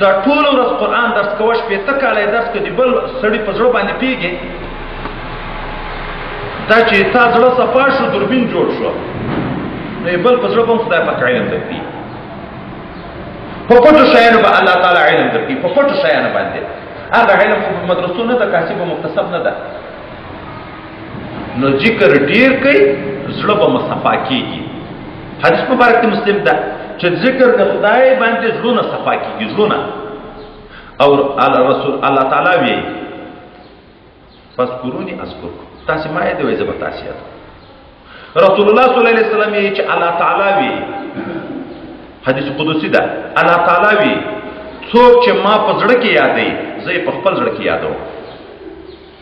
دا ټول ورځ قرآن درس کوه، شپېته کاله یې درس کړي، بل سړي په زړه باندې پیږي دا چې تا زړه صفا شو، دوربین جوړ شو، نو یې بل په زړه به هم خدای پاک علم درکړي. په پټو شیانو به الله تعالی علم درکړي، په پټو شیانو باندې. هغه علم خو په مدرسو نه ده، کاسب او مکتسب نه ده. نو ذکر ډیر کوي، زړه به صفا کېږي. حدیث مبارک کې مسلم ده چې ذکر د خدای باندې زړونه صفا کېږي، زړونه. او رسول الله تعالی وی فاذكروني اذكركم، تاسو ما یې دوی زه به تاسو یاد. رسول الله صلی الله علیه وسلم یې چې الله تعالی وی، حدیث قدسی ده، الله تعالی وی څوک چې ما په زړه کې یادې زه یې په خپل زړه کې یادوم،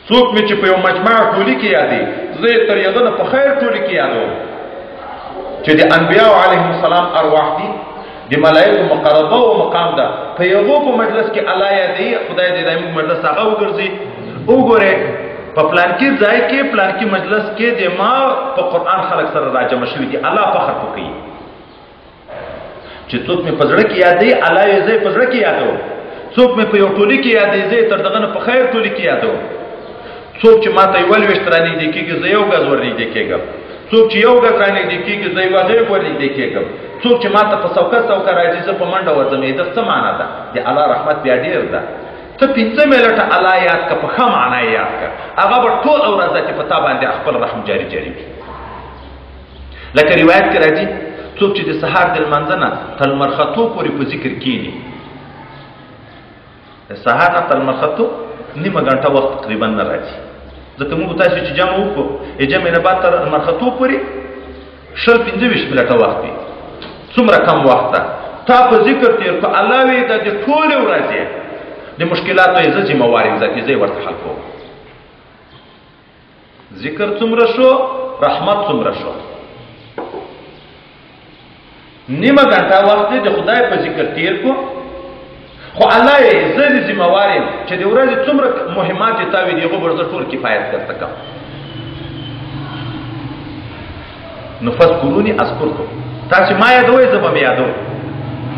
څوک مې چې په یو مجمع ټولي کې یادې زه یې تر یادونه په خیر ټولي کې یادوم. چې د انبیاء علیهم السلام ارواح دي، د ملائکو مقربه او مقام ده، په یوه په مجلس کې الله یادې، خدای دې دایمي مجلس هغه وګرځي. وګوره په پلانکي ځای کې، پلانکي مجلس کې د ما په قرآن خلق سره راجمع شوي دي، الله فخر کوي چې څوک مې په زړه کې یادې الله یې زه په زړه کې یادوم، څوک مې په یو ټولي کې یادې زه تر دغه نه په خیر ټولي کې یادوم، څوک چې ما ته یو لویشت رانږدې کېږي زه یو ګز ورنږدې کېږم، څوک چې یو ګز رانږدې کېږي زه یو غږ ورنږدې کېږم، څوک چې ما ته په څوکه څوکه راځي زه په منډه ورځم. د څه معنا ده؟ د الله رحمت بیا ډېر ده. ته پنځه ملټه الله یاد که، په ښه معنا یې یاد که، هغه به ټوله ورځ چې په تا باندې خپل رحم جاري وي. لکه روایت کې راځي څوک چې د سهار د لمانځه نه تر لمر ختو پورې په ذکر کښېني، د سهار نه تر لمر ختو نیمه ګنټه وخت تقریبا نه راځي. ځکه موږ تاسو چې جمع وکړو، جمع نه بعد تر لمر ختو پورې 25 منټه وخت وي، څومره کم وخت ده. تا په ذکر تېر کړو، الله وی د ټولې ورځې د مشکلاتو یې زه ذمهوار یم، ذاتي زه یې ورته حل کوم. ذکر څومره شو، رحمت څومره شو. نیمه ګنټه وخت د خدای په ذکر تېر کړو، خو الله یې زه د ذمهوار یم چې د ورځې څومره مهمات یې تا وي د هغو به زه ټول کفایت درته کړم. نو فاذکروني اذکرکم، تاسو ما یادوئ زه به مې یادوم،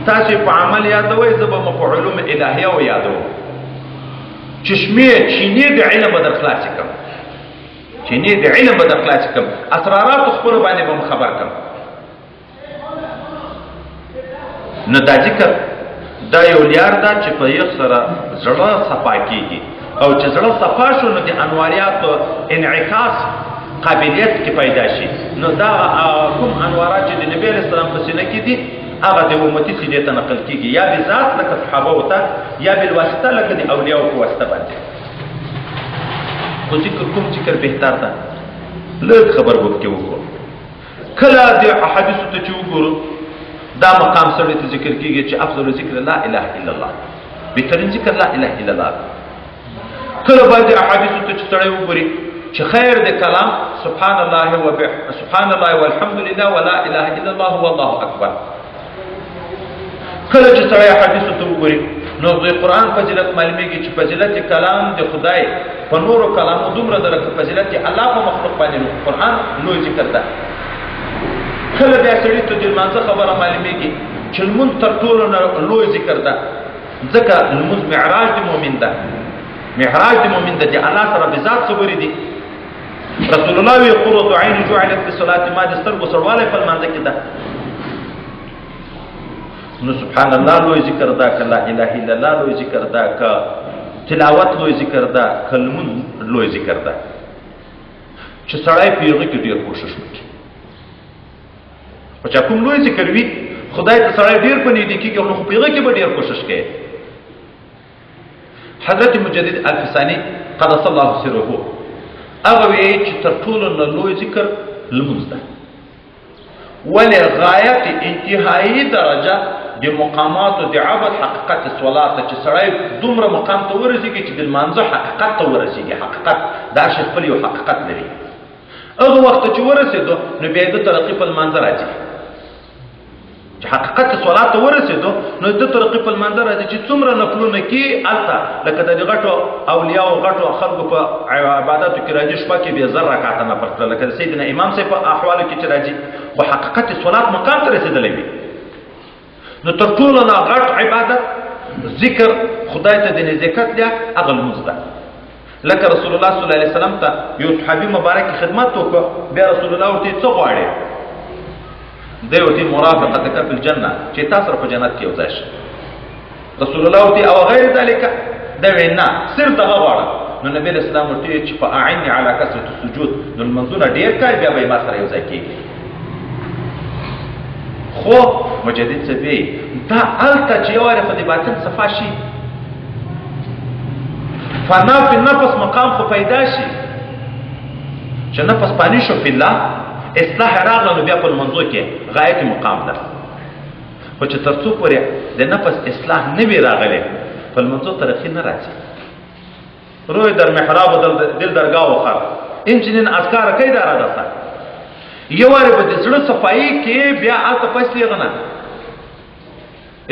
تاسو په عمل یادوئ زه به مو په علوم الهیه و یادوم. چشمې چینې د علم به در خلاصې کړم، چینې د علم به در خلاصې کړم، اسراراتو خپلو باندې به م خبر کړم. نو دا ذکر دا یو لیار ده چې په یخ سره زړه صفا کېږي، او چې زړه صفا شو نو د انواریاتو انعکاس قابلیت کې پیدا شي. نو دا کوم انوارات چې د نبی علیه السلام په سینه کې دي هغه د امتي سینې ته نقل کېږي، یا بذات لکه صحابه ته، یا بالواسطه لکه د اولیاو په واسطه باندې. خو ذکر کوم ذکر بهتر ده، لږ خبر وکړو وکړو. کله د احادیثو ته چې وګورو دا مقام سره ته ذکر کېږي چې افضل ذکر لا اله الا الله، بهترین ذکر لا اله الا الله. کله باید احادیثو ته چې سړی وګوري چې خیر د کلام سبحان الله سبحان الله والحمد لله ولا اله الا الله والله اکبر. کله چې سړی حدیثو ته وګوري نو د قرآن فضیلت معلومیږي چې فضیلت کلام د خدای په نورو کلامو دومره ده لکه فضیلت الله په مخلوق باندې قرآن لوی ذکر ده. کله بیا سړي ته د لمانځه خبره معلومیږي چې لمونځ تر ټولو نه لوی ذکر ده، ځکه لمونځ معراج د مؤمن ده، معراج د مؤمن ده، د الله سره بذات خبرې دي. رسول الله وی قرة عین جعلت فی الصلاة، ما د سترګو سړوالی په لمانځه کې ده. نو سبحان الله لوی ذکر ده، که لا اله الا الله لوی ذکر ده، که تلاوت لوی ذکر ده، که لمونځ لوی ذکر ده. چې سړی په هغه کې ډېر کوشش وکړي. په چا کوم لوی ذکر وي خدای ته سړی ډېر په نږدې کېږي، نو خو په هغه کې به ډېر کوشش کوي. حضرت مجدد الفسانی قدس الله سره هغه وایي چې تر ټولو نه لوی ذکر لمونځ ده، ولې غایت انتهایی درجه د مقاماتو د عبد حقیقت صلات چې سړی دومره مقام ته ورسېږي چې د لمانځه حقیقت ته ورسېږي. حقیقت دا شی خپل یو حقیقت لري. هغه وخت چې ورسېدو نو بیا د ترقي په لمانځه راځي، چې حقیقت صلات ته ورسېدو نو د ترقي په لمانځه راځي چې څومره نفلونه کې هلته لکه د غټو اولیاو غټو خلکو په عباداتو کې راځي، شپه کې بیا 1000 رکعته نفل کړه لکه د سیدنا امام صاحب په احوالو کې چې راځي، خو حقیقت صلات مقام ته رسېدلی وي. نو تر ټولو نه غټ عبادت ذکر خدای ته د نزدېکت دی هغه لمونځ ده. لکه رسول الله صلی الله علیه وسلم ته یو صحابي مبارک خدمت وکړ، بیا رسول الله ورته څه غواړي؟ دی ورته مرافقتک فی الجنه، چې تا سره په جنت کې یو ځای شي. رسول الله ورته او غیر ذلک، دا وینا صرف دغه غواړم. نو نبی اسلام ورته چې فاعنی علی کثرة السجود، نو منځونه ډیر کوي بیا به ما سره یو ځای کېږي. خو مجدد سبی دا الته چې یو عارف د باطن صفا شي، فنا فی النفس مقام خو پیدا شي چې نفس پانی شو فی الله، اصلاح راغله نو بیا په منځو کې غایت مقام ده. خو چې تر څو پورې د نفس اصلاح نه وي راغلی په منځو ترقي نه راځي. روی در محراب و دل درگاه و خر این چنین اذکار کوي دا را ده یو واره په د زړه صفایي کې بیا الته فیصلې غنه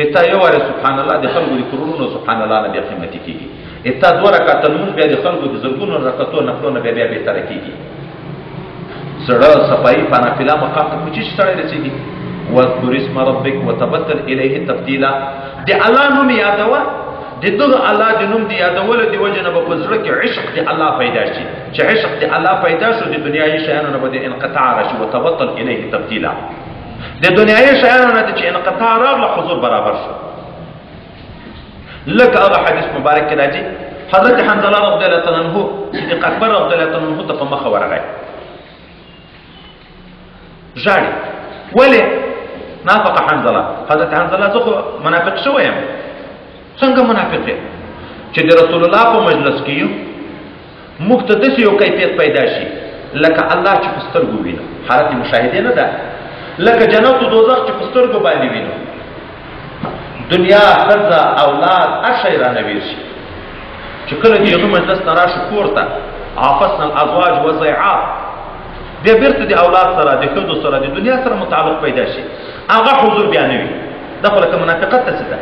اته یو واره سبحان الله د خلکو د کرونو سبحان الله نه بیا قیمتي کیږي. اته دوه رکعات لمونځ بیا د خلکو د زرګونو رکعاتو نفلونه بیا بهتره کیږي. زړه صفایي په نافله مقام ته کوچی سره رسیږي. واذكر اسم ربك وتبتل الیه تبتیلا، د الله نوم یادوه، د دغه الله د نوم دی یادول دی وجه نه په زړه کې عشق دی الله پیدا شي. چې عشق دی الله پیدا شو د دنیايي شیانو نه به انقطاع راشي. وتبتل الیه تبتیلا، د دنیايي شیانو نه چې انقطاع راغله حضور برابر شو. لکه هغه حدیث مبارک کې راځي حضرت حنظله رضی الله تعالی عنہ صدیق اکبر رضی الله تعالی عنہ ته په مخ ورغی ژاړي. ولې نافق حنظله؟ حضرت حنظله زه خو منافق شوی یم. څنګه منافق یې؟ چې د رسول الله په مجلس کې یو موږ ته داسې یو کیفیت پیدا شي لکه الله چې په سترګو وینو، حالت مشاهدې نه ده، لکه جنت و دوزخ چې په سترګو باندې وینو. دنیا، ښځه، اولاد، هر شی رانویر شي. چې کله د یغه مجلس نه راشو کور ته عافسنا الازواج وضیعات، بیا بیرته د اولاد سره د ښځو سره د دنیا سره متعلق پیدا شي، هغه حضور بیا نه وي. دا خو لکه منافقت ته څه ده.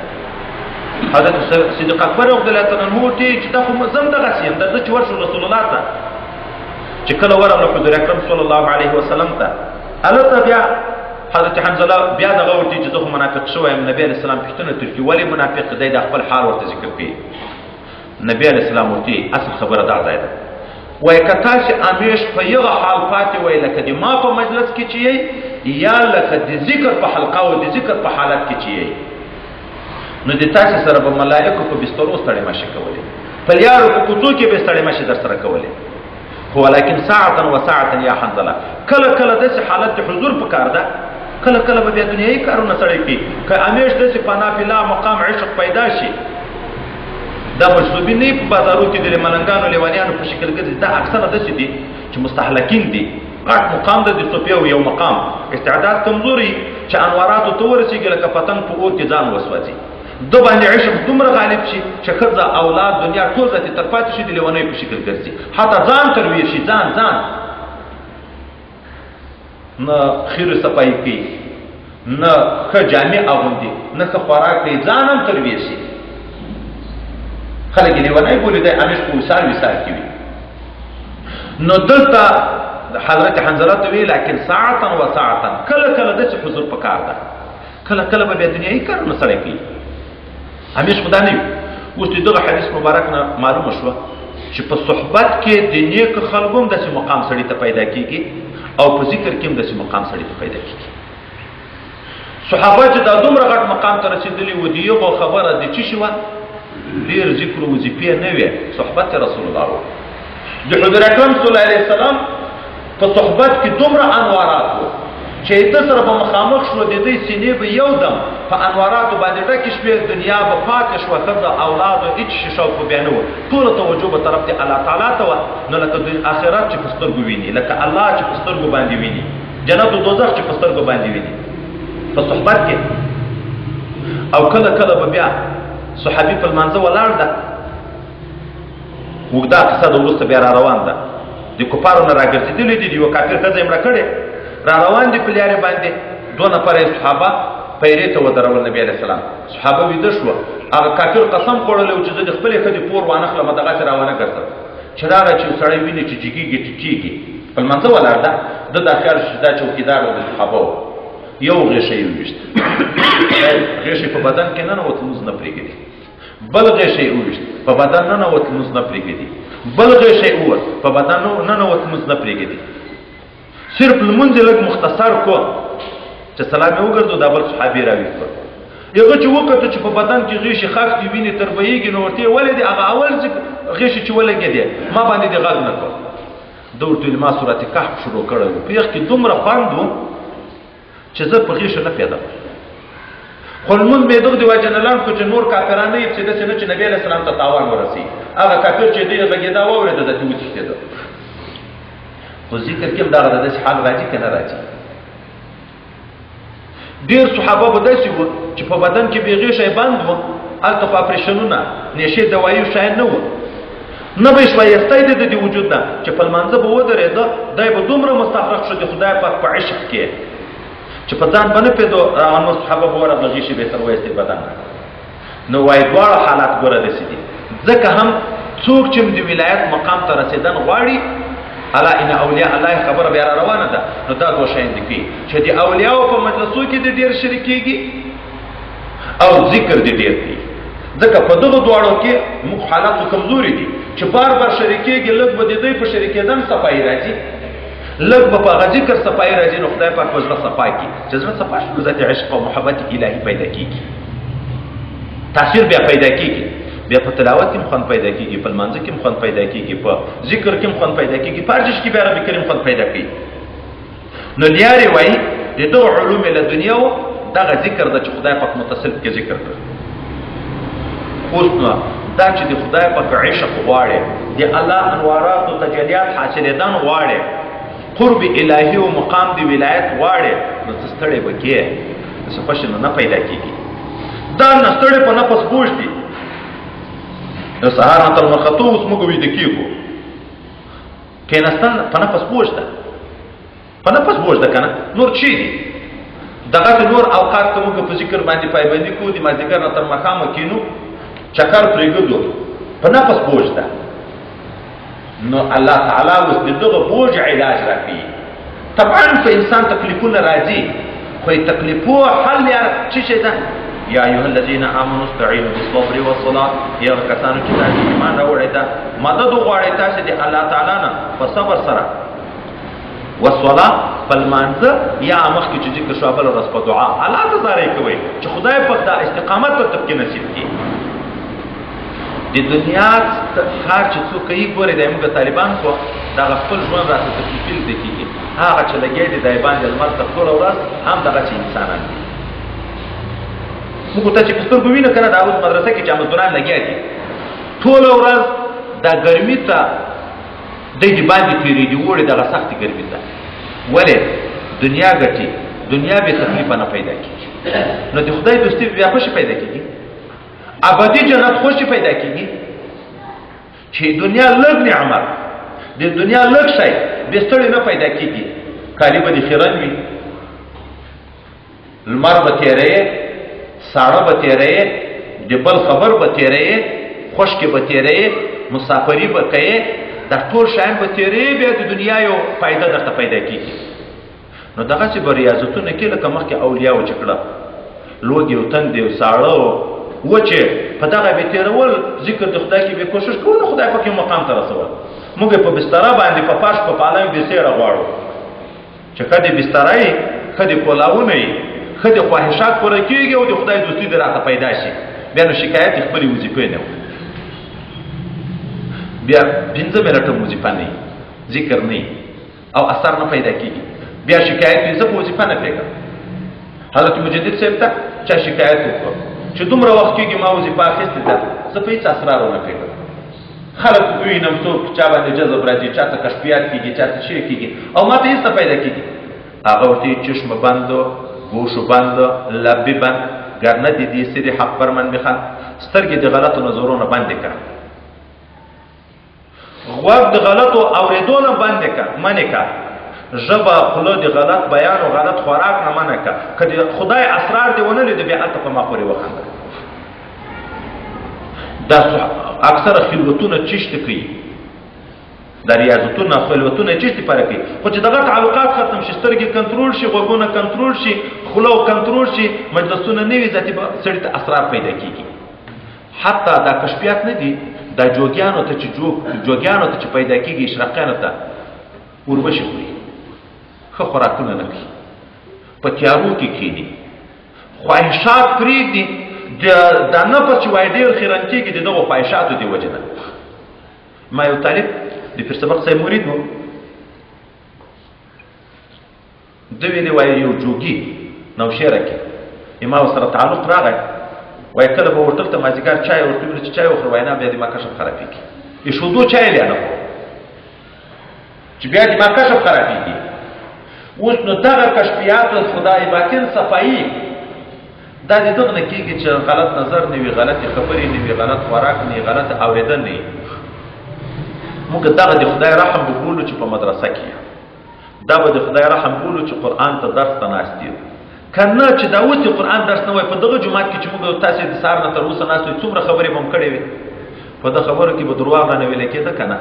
حضرت صدیق اکبر رضی الله تعالی عنہ ته چې دا خو زم دغسې یم، دا چې ورشو رسول الله ته چې کله ورغله حضور اکرم صلی الله علیه وسلم ته، هلته بیا حضرت حنظله بیا دغه ورته چې زه خو منافق شوی یم. نبی علیه السلام پوښتنه ترې کړي ولې منافق دی؟ د خپل حال ورته ذکر کوي. نبی علیه السلام ورته اصل خبره دا ځای ده، وایي که تاسې همیش په یغه حال پاتې وئ لکه د ما په مجلس کې چې یئ، یا لکه د ذکر په حلقه او د ذکر په حالت کې چې یئ، نو د تاسې سره به ملائکو په بسترو ستړې مشي کولې، په لیارو په کوڅو کې به ستړې مشي در سره کولې. خو ولیکن ساعتا و ساعتا یا حنظله، کله کله داسې حالت د حضور په کار ده، کله کله به بیا دنیایي کارونه سړی کوي. که همیش داسې په نافله مقام عشق پیدا شي، دا مجذوبین نه په بازارو کې د ملنګانو لیوانیانو په شکل ګرځي، دا اکثره داسې دي چې مستهلکین دي. غټ مقام ده د صوفیا یو مقام، استعداد کمزوري چې انواراتو ته ورسېږي لکه پتنګ په اور کې ځان وسوځي. دو باندې عشق دومره غالب شي چې ښځه، اولاد، دنیا ټول ذاتي تر پاتې شي د لیونیو په شکل ګرځي، حتی ځان ترویر شي. ځان نه خیرو صفایي کوي، نه ښه جامې اغوندي، نه ښه خوراک کوي، ځان هم ترویر شي. خلک یې لیونی بولي، دی همیش په وصال کې وي. نو دلته حضرت حنظله ته وی لکن ساعتا و ساعتا، کله کله داسې حضور په کار ده، کله کله به بیا دنیایي کارونه سړی کوي، همیش خدا نه وي. اوس د دغه حدیث مبارک نه معلومه شوه چې په صحبت کې د نیکو خلکو هم داسې مقام سړي ته پیدا کېږي او په ذکر کې هم داسې مقام سړي ته پیدا کېږي. صحابه چې دا دومره غټ مقام ته رسېدلي وو، د یغو خبره د څه شوه؟ ډېر ذکر و وظیفې نه وې، صحبت رسول الله و. د حضور اکرم صلی الله علیه وسلم په صحبت کې دومره انوارات وو چې د سره به مخامخ شو، د دې سینې به یو دم په انواراتو باندې ډکې شوې، دنیا به پاکه شوه، ښځه، اولاد او هېڅ شي شوق بیا نه و. ټوله توجه به طرف د الله تعالی ته وه. نو لکه د آخرت چې په سترګو ویني، لکه الله چې په سترګو باندې ویني، جنت و دوزخ چې په سترګو باندې ویني په صحبت کې. او کله کله به بیا صحابي په لمانځه ولاړ ده، اوږده قصه د وروسته بیا را روان ده، د کفارو نه راګرځېدلي دي، د یوه کافر ښځه یې مړه کړې، را روان دي په لارې باندې. دوه نفره یې صحابه پیرې ته ودرول نبي علیه السلام. صحابه ویده شوه، هغه کافر قسم خوړلی و چې زه د خپلې ښځې پور وانخلم، دغسې را ونه ګرځم. چې راغی چې سړی ویني چې جګېږي ټیټېږي، په لمانځه ولاړ ده، ده دا خیال شو چې دا چوکیدار و د صحابه و. یو غېښه یې وویشت، غېښې په بدن کې ننوت، لمونځ نه پرېږدي. بل غیشی اوشت په بدن ننوت لمونځ نه پرېږدي، بل غیشی اوت په بدن ننوت لمونځ نه پرېږدي. صرف لمونځ یې لږ مختصر کو چې سلام یې وګرځو، دا بل صحابي راویښ کړ. هغه چې وکړه چې په بدن کې غیشي خښتې وینې تر بهیږي، نو ورته یې ولې دی هغه اول غیشي چې ولګېدې ما باندې دې غږ نه کړ. ده ورته ویل ما سورت کهف شروع کړی و، په یخ کې دومره خوند و چې زه په غیشه نه پیدا خو لمونځ مې دغه د وجې نه لاند کړو چې نور کافران نه یې چې داسې نه چې نبي علیه السلام ته تاوان ورسي. هغه کافر چې دی غږېدا واورېده داسې وتښتېده. خو ذکر کې هم دغه د داسې حال راځي که نه راځي. ډېر صحابه به داسې وو چې په بدن کې بې غیشه بند وو، هلته خو اپرېشنونه نېشې دوایي شیان نه وو، نه به یې ښایستی دی د دې وجود نه چې په لمانځه به ودرېده، دی به دومره مستغرق شو د خدای پاک په عشق کې چې په ځان به نه پوهېدو. هغه نور صحابه به ورغله غیشي به یې سر وایستې بدن نه. نو وایي دواړه حالات ګوره داسې دي. ځکه هم څوک چې د ولایت مقام ته رسېدن غواړي، الا ان اولیاء الله خبره بیا را روانه ده، نو دا دوه شیان دي کوي چې د اولیاءو په مجلسو کې د ډېر شریکېږي او ذکر د ډېر کوي. ځکه په دغه دواړو کې موږ حالاتو کمزوري دي چې بار بار شریکېږي، لږ به د دوی په شریکېدن صفایي راځي، لږ به په هغه ذکر صفایي راځي، نو خدای پاک په زړه صفا کړي. چې زړه صفا شي نو ذات عشق او محبت الهي پیدا کېږي، تاثیر بیا پیدا کېږي، بیا په تلاوت کې هم خوند پیدا کېږي، په لمانځه کې هم خوند پیدا کېږي، په ذکر کې هم خوند پیدا کېږي، په هر چیز کې بیا رب کریم خوند پیدا کوي. نو لیارې وایي د دغو علوم لدنیاو دغه ذکر ده چې خدای پاک متصل کې ذکر کړ. اوس نو دا چې د خدای پاک عشق غواړي، د الله انوارات او تجلیات حاصلېدن غواړي، قرب الهي او مقام د ولایت غواړي، نو څه ستړی به کېږي، څه خوښي نه پیدا کېږي. دا نه ستړی په نفس بوج دي. د سهار نه تر مخته اوس موږ ویده کېږو، کېناستن په نفس بوج ده، په نفس بوج ده که نه، نور چی دي؟ دغسې نور اوقات که موږ په ذکر باندې پایبندي کوو، د مازدیګر نه تر ماښامه کېنو چکر پرېږدو، په نفس بوج ده. نو الله تعالی اوس د دغه بوج علاج راکوي. طبعا په انسان تکلیفونه راځي، خو د تکلیفو حل یا څه شی ده؟ یا ایها الذین آمنوا استعینوا بالصبر والصلاة، یا کسانو چې تاسو ایمان راوړی ده مدد وغواړئ تاسې د الله تعالی نه په صبر سره، والصلاة په لمانځه یا مخکې چې ذکر شو بله ورځ په دعا الله ته زاری کوئ چې خدای پاک دا استقامت ورته پکې نصیب کړي. د دنیا کار چې څوک کوي ګورئ دا موږ طالبان خو دغه خپل ژوند راته تکلیفي لیده کېږي، هغه چې لګیا دي دی باندې لمر ته ټوله ورځ هم دغه چې انسانان دي. موږ ته چې په سترګو وینو که نه دا اوس مدرسه کې چې مزدوران لګیا دي ټوله ورځ دا ګرمي ته دی د باندې تېرېږي، اوړي دغه سختې ګرمي ته. ولې دنیا ګټي، دنیا بې تکلیفه نه پیدا کېږي، نو د خدای دوستي بیا خوشي پیدا کېږي، ابدي جنت خوشي پیدا کېږي. چې دنیا لږ نعمت، د دنیا لږ شی بې ستړي نه پیدا کېږي. کالي به دې خیرن وي، لمر به تېروې، ساړه به تېروې، د بل خبر به تېروې، خشکې به تېروې، مسافري به کوې، دا ټول شیان به تېروې، بیا د دنیا یو فایده درته پیدا کېږي. نو دغسې به ریاضتونه کې لکه مخکې اولیاو چې کړه لوږې او تندې او ساړه وچې په دغه به تېرول، ذکر د خدای کې به کوشش کوو، نو خدای پاک یو مقام ته رسول. موږ په بستره باندې په فرش په پالنګ بې سیره غواړو چې ښه د بستره یې، ښه د پلاونه یې، ښه د خواهشات پوره کېږي او د خدای دوستي دې راته پیدا شي. بیا نو شکایت یې خپلې وظیفې نه وي، بیا 5 منټه وظیفه نه وي، ذکر نه وي او اثر نه پیدا کېږي. بیا شکایت وي زه په وظیفه نه پرېږدم. حضرت مجدد صاحب ته چا شکایت وکړو چې دومره وخت کېږي ما وظیفه اخیستې ده، زه په هېڅ اسرار ونه پرېږدم. خلک ووینم څوک چا باندې جذب راځي، چا ته کشفیات کېږي، چا ته شی کېږي او ما ته هېڅ نه پیدا کېږي. هغه ورته چشم بند، گوشو بند، لبی بند، گرنه دیدی سری حق بر من میخوان، سترګې د غلطو نظرونو بندې کړه، غوږ د غلطو اورېدو نه بندې کړه، منې کړه، ژبه خوله د غلط بیان او غلط خوراک نه منع کړه. که د خدای اسرار دې ونه لیده بیا هلته په ما پورې وخنده. دا اکثره خلوتونه چشت کوي، دا ریاضتونه خلوتونه چشت پاره کوي، خو چې دغه تعلقات ختم شي، سترګې کنټرول شي، غوږونه کنټرول شي، خوله کنټرول شي، مجلسونه نه وي، ذاتي به سړي ته اسرار پیدا کېږي. حتی دا کشفیات نه دي دا جوګیانو ته چې پیدا کېږي اشراقیانو ته اوربشې خوري ښه خوراکونه نه کوي په تیارو کې کښېني خواهشات پرېږدي دا نفس چې وایي ډېر خیرن کېږي د دغو خواهشاتو د وجې نه ما یو طالب د پیر سبق صاحب مرید و ده ویلې وایي یو جوګي نوشیره کې ما ورسره تعلق راغی وایي کله به هوټل ته مازدیګر چای ورته ویلو چې چای وخوره وایي نه بیا دې ما کشف خرابېږي ایښودو چای یې نه خورو چې بیا دې ما کشف خرابېږي اوس نو دغه کشفیات خدای باطن صفایي دا د دغه نه کېږي چې غلط نظر نه وي غلطې خبرې نه وي غلط خوراک نه وي غلط اورېدل نه وي موږ دغه د خدای رحم به بولو چې په مدرسه کې دا به د خدای رحم بولو چې قرآن ته درس ته ناست یو که نه چې دا اوس د قرآن درس نه وای په دغه جومات کې چې موږ تاسې د سهار نه تر اوسه ناست وي څومره خبرې به هم کړې وي په دغه خبرو کې به درواغ رانه ویلی کېده که نه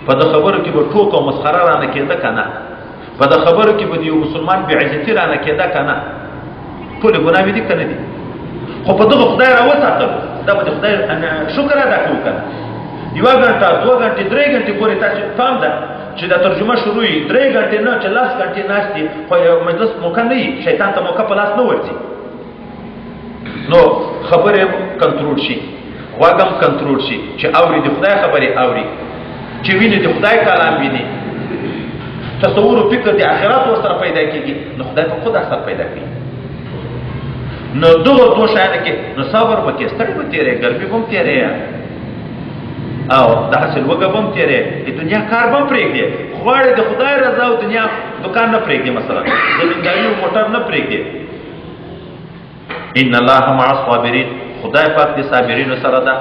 په دغه خبرو کې به ټوک او مسخره رانه کېده که نه په دغه خبرو کې به د یو مسلمان بېعزتي رانه کېده که نه ټولې ګناوې دي که نه دي خو په دغه خدای راوساتلو دا به د خدای شکر ادا کوو که نه 1 غنټه 2 غنټې 3 غنټې پورې تاسو پام ده چې دا ترجمه شروع وي 3 غنټې نه چې 10 غنټې ناست دي خو یو مجلس موقع نه وي شیطان ته موقع په لاس نه ورځي نو خبرې کنټرول شي غوږ هم کنټرول شي چې اوري د خدای خبرې اوري چې ویني د خدای کلام ویني تصور او فکر د آخرت ورسره پیدا کېږي نو خدای په خود اثر پیدا کوي نو دغه دوه شیانو کې نو صبر به کې ستړی به تېری ګرمي به هم تېری او داسې لوږه به هم تېری د دنیا کار به هم پرېږدي غواړې د خدای رضا او دنیا دکان نه پرېږدي مثلا زمینداري او موټر نه پرېږدي ان الله مع الصابرین خدای پاک د صابرینو سره ده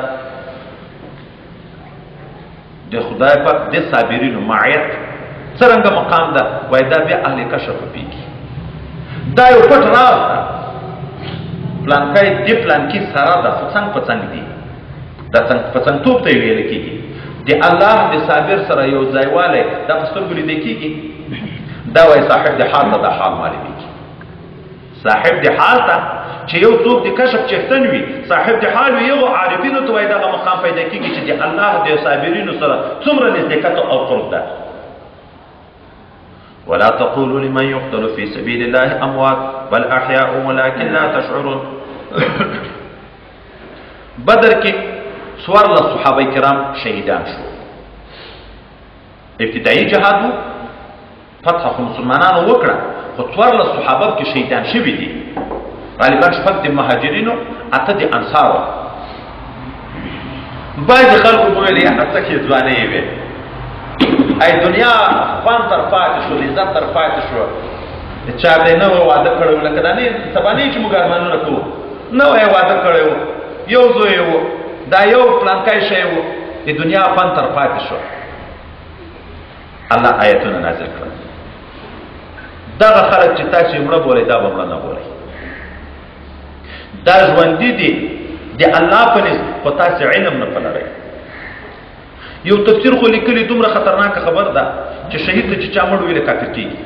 د خدای پاک د صابرینو معیت څرنګه مقام ده وایي دا بیا اهل کشف پېږي دا یو پټ راز ده پلانکی دې پلانکي سره ده خو څنګ په څنګ دي دا په څنګتوب ته یې ویل کېږي د الله د صابر سره یو ځایوالی دا په سترګو لیدل کېږي دا وایي صاحب د حال ته دا حال معلومېږي صاحب د حال ته چې یو څوک د کشف چښتن وي صاحب د حال وي یو عارفینو ته وایي دغه مقام پیدا کېږي چې د الله د صابرینو سره څومره نزدېکت او قرب ده ولا تقولوا لمن يقتل في سبيل الله اموات بل احياء ولكن لا تشعرون بدر کې 14 صحابه کرام شهیدان شو ابتدایي جهاد و فتح خو مسلمانانو وکړه خو 14 صحابه کې شهیدان شوي دي غالبا 6 د مهاجرینو 8 د انصارو بعضې خلکو به ویل یاره څه کې ځوانۍ وې ای دنیا خوان تر پاتې شو لذت تر پاتې شو چا دی نه و واده کړی و لکه دا نه سبا نه چې موږ ارمانونه کوو نه وی واده کړی و یو زوی و دا یو پلانکی شی و د دنیا خوان تر پاتې شو الله آیتونه نازل کړل دغه خلک چې تاسو یې مړه بولئ دا به مړه نه بولئ دا ژوندي دي د الله په نس خو تاسو علم نه پلرئ یو تفسیر خو لیکلي دومره خطرناکه خبر ده چې شهید ته چې چا مړ ویله کافر کېږي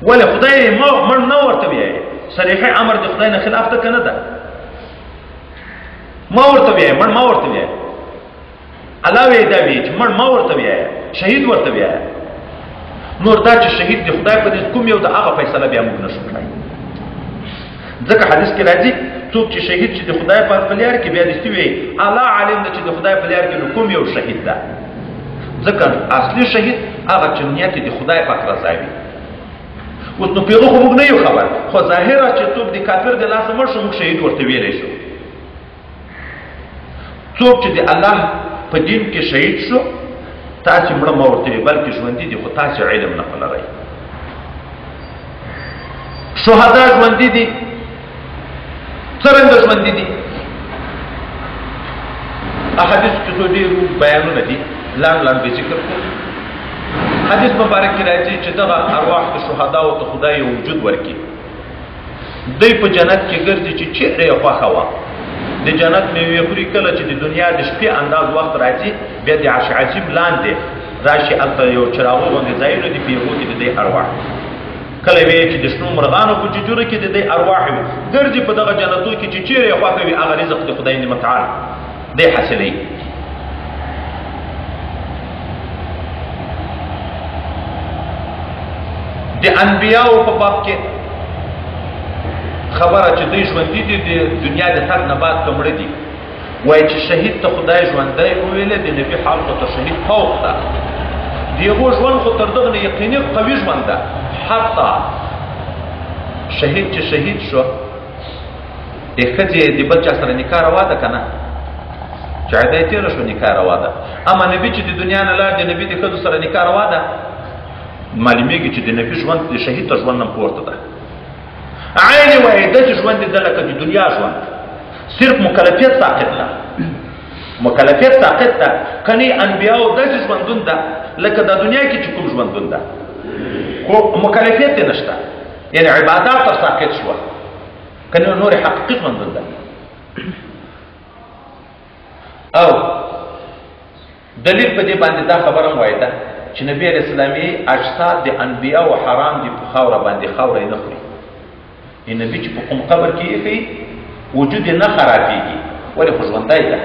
ولې خدای مړ نه ورته ویایي صریحي امر د خدای نه خلاف ده که نه ده ما ورته ویایي مړ ما ورته ویایي الله وی دا ویایي چې مړ ما ورته ویایي شهید ورته ویایي نور دا چې شهید د خدای په نس کوم یو د هغه فیصله بیا موږ نه شو کړی ځکه حدیث کې راځي څوک چې شهید چې د خدای په لار کې بیا دستي وي الله عالم ده چې د خدای په لار کې نو کوم یو شهید ده ځکه اصلي شهید هغه چې نیت د خدای پاک رضا وي اوس نو پیغه خو موږ نه یو خبر خو ظاهره چې څوک د کافر د لاسه مړ شو موږ شهید ورته ویلی شو څوک چې د الله په دین کې شهید شو تاسې مړه مه ورته وي بلکې ژوندي دي خو تاسې علم نه پلرئ شهدا ژوندي دي څرنګه ژوندي دي احادیث کې څو ډېر بیانونه دي لاندې به ذکر کوو حدیث مبارک کې راځي چې دغه ارواح د شهداو ته خدای یو وجود ورکړي دوی په جنت کې ګرځي چې چیرې یې خوښه وه د جنت میوې خوري کله چې د دنیا د شپې انداز وخت راځي بیا د عرش عظیم لاندې راشي هلته یو چراغو باندې ځایونه دي په هغو کې د دې ارواح کله وی چې د شنو مرغانو په ججوره کې د دې ارواح وي ګرځي په دغه جنتو کې چې چیرې خواږه وي هغه رزق د خدای نعمت تعالی دې حاصلوي. د انبیاو په باب کې خبره چې دوی ژوندي دي د دنیا د تګ نه بعد که مړه دي وایي چې شهید ته خدای ژوندی وویله د نبي حال ته شهید فوق ده د هغو ژوند خو تر دغه نه یقیني قوي ژوند ده. حتی شهید چې شهید شو د ښځې د بل چا سره نکاح روا ده که نه چې عده یې تېره شو نکاح روا ده. اما نبي چې د دنیا نه لاړ د نبي د ښځو سره نکاح روا ده معلومیږي چې د نبي ژوند د شهید ته ژوند نه پورته ده. عین وایي داسې ژوند دی لکه د دنیا ژوند صرف مکلفیت ساقط ده مکلفیت ساقط ده کنی انبیاو داسې ژوندون ده لکه د دنیا کې چې کوم ژوندون ده خو مکلفیت یې نشته یعنی عبادات تر ساقط شوه کنی نور حقیقي ژوندون ده. او دلیل په دې باندې دا خبره هم وایي ده چې نبی علیه السلام یې اجساد د انبیاو حرام دي په خاوره باندې خاوره یې نه خوري. نبی چې په کوم قبر کې یې وجود یې نه خرابېږي ولې خو ژوندی ده.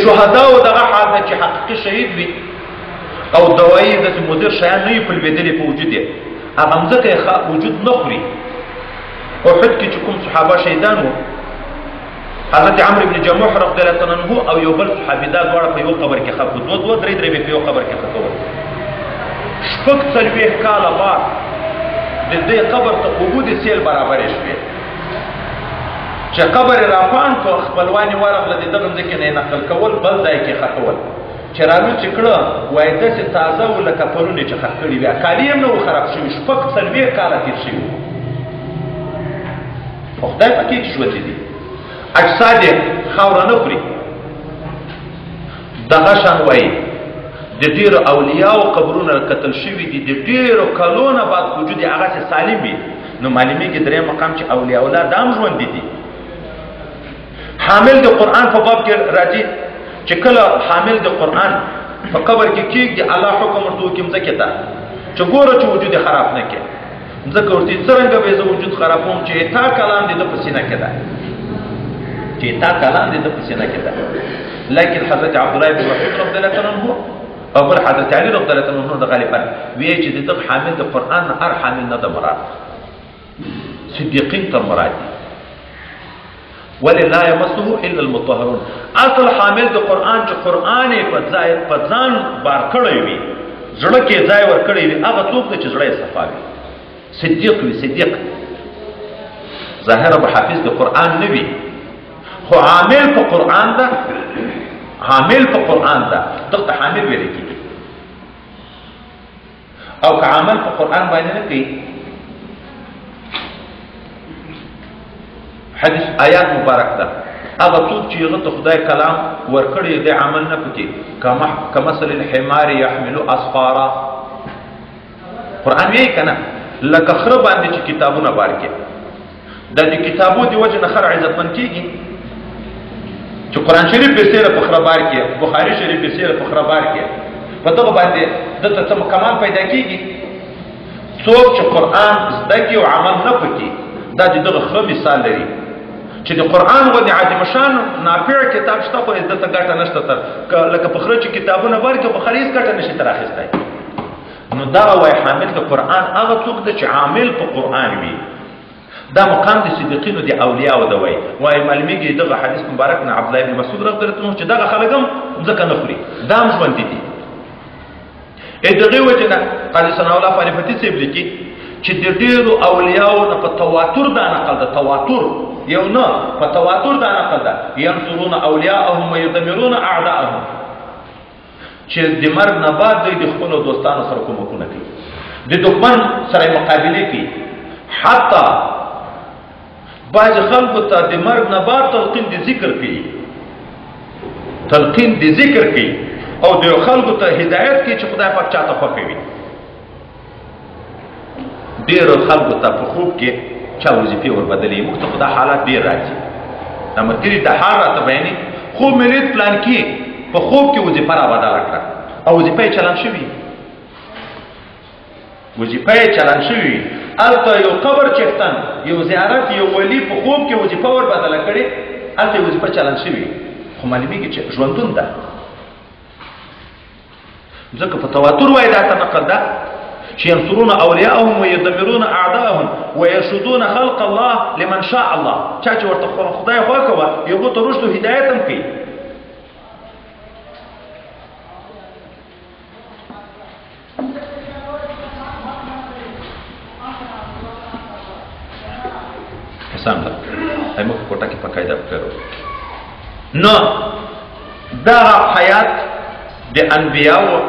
شهداو دغه حال ده چې حقیقي شهید وي او دوایي داسې مضر شیان نه وي په لوېدلې په وجود یې هغه مځکه یې وجود نه خوري. احد کې چې کوم صحابه شهیدان وو حضرت عمرو بن جموح رضی الله عنه او یو بل صحابي دا دواړه په یو قبر کې ښخ وو دوه درې درې به په یو قبر کې ښخ وو. شپږ څلوېښت کاله بعد د دې قبر ته اوبه د سیل برابرې شوې چې قبر یې راپان کړو خپلوان یې ورغله د دغه ځمکې نه یې نقل کول بل ځای کې ښخول چې رالوچې کړه وایي داسې تازه وو لکه پرون یې چې ښخ کړي وي کالي یې هم نه وو خراب شوي شپږ څلوېښت کاله تېر شوي خو خدای پکې چې ژوندي دي اجساد یې خاوره نه خوري. دغه شان وایي د ډېرو اولیاو قبرونه کتل شوي دي د ډېرو کلونه بعد وجود یې هغسې سالم وي نو معلومېږي درېیم مقام چې اولیاء الله دا هم ژوندي دي. حامل د قرآن په باب کې راځي چې کله حامل د قرآن په قبر کې کېږدي الله حکم ورته وکړي مځکې ته چې ګوره چې وجود یې خراب نه کړي مځکه ورته څرنګه به زه وجود خرابوم چې تا کلام دې ده په سینه کې ده چې تا کلام دې ده په سینه کې ده. لیکن حضرت عبدالله بن مسعود رضی الله عنه او بل حضرت علی رضی الله عنه د غالبا وی چې د حامل د قرآن هر حامل نه د مراد صدیقین ته مراد دي ولی لا یمسه الا المطهرون. اصل حامل د قرآن چې قرآن یې په ځان بار کړی وي زړه کې ځای ور کړی وي هغه څوک دی چې زړه یې صفا وي صدیق وي. صدیق ظاهره به حافظ د قرآن نه وي خو عامل په قرآن ده حامل په قرآن ده دغه حامل ویل کېږي. او که عمل په قرآن باندې نه کوي حدیث آیات مبارک ده هغه څوک چې هغه ته خدای کلام ورکړی دی عمل نه پکې کمثل الحمار يحمل اسفارا قرآن وایي که نه لکه خره باندې چې کتابونه بار کې د دې کتابو د وجې نه خر عزتمن کېږي چې قرآن شریف به سیره په خره بار کې بخاري شریف به سیره په خره بار کې په دغه باندې دته څه کمال پیدا کېږي. څوک چې قرآن زده کړي او عمل نه پکې دا د دغه خره مثال لري چې د قرآن غوندې عظیم شان نافع کتاب شته خو یې دلته ګټه نشته تر لکه په خره چې کتابونه بار کې بخاري هېڅ ګټه نشي تر اخیستی. نو دغه وایي حامل د قرآن هغه څوک دی چې عامل په قرآن وي دا مقام د صدیقینو د اولیاو ده وایي معلومېږي دغه حدیث مبارک نه عبدالله بن مسعود رضی الله عنه چې دغه خلک هم ځکه نه خوري دا هم ژوندي دي. دغې وجې نه قاضي ثناء الله فانفتي صاحب لیکي چې د ډېرو اولیاو نه په تواتر دا نقل ده تواتر یو نه په تواتر دا نقل ده ینصرون اولیاءهم ویدمرون اعداءهم چې د مرګ نه بعد دوی د خپلو دوستانو سره کومکونه کوي د دښمن سره یې مقابلې کوي. حتی بعض خلکو ته د مرګ نه بعد تلقین د ذکر کوي تلقین د ذکر کوي او د خلکو ته هدایت کوي چې خدای پاک چاته خوښ وي. ډېرو خلکو ته په خوب کې چا وظیفې وربدلې موږ ته خو دا حالات ډېر راځي ملګري دا حال راته بیانې خوب مې لید پلان کې په خوب کې وظیفه را بدله کړه او وظیفه یې چلن شوي وظیفه یې چلن شوي هلته یو قبر چښتن یو زیارت یو ولي په خوب کې وظیفه ور بدله کړې هلته یې وظیفه چلن شوي خو معلومیږي چې ژوندون ده ځکه په تواتر وایي دا ته نقل ده چې ینصرون اولیاءهم ویدمرون اعداءهم ویرشدون خلق الله لمن شاء الله چا چې ورته خدای خوښ کوه یو به ته رشد و هدایت هم کوي حسان ده ایمو کوټه کې پکایده وکړو نو دا حیات د انبیاو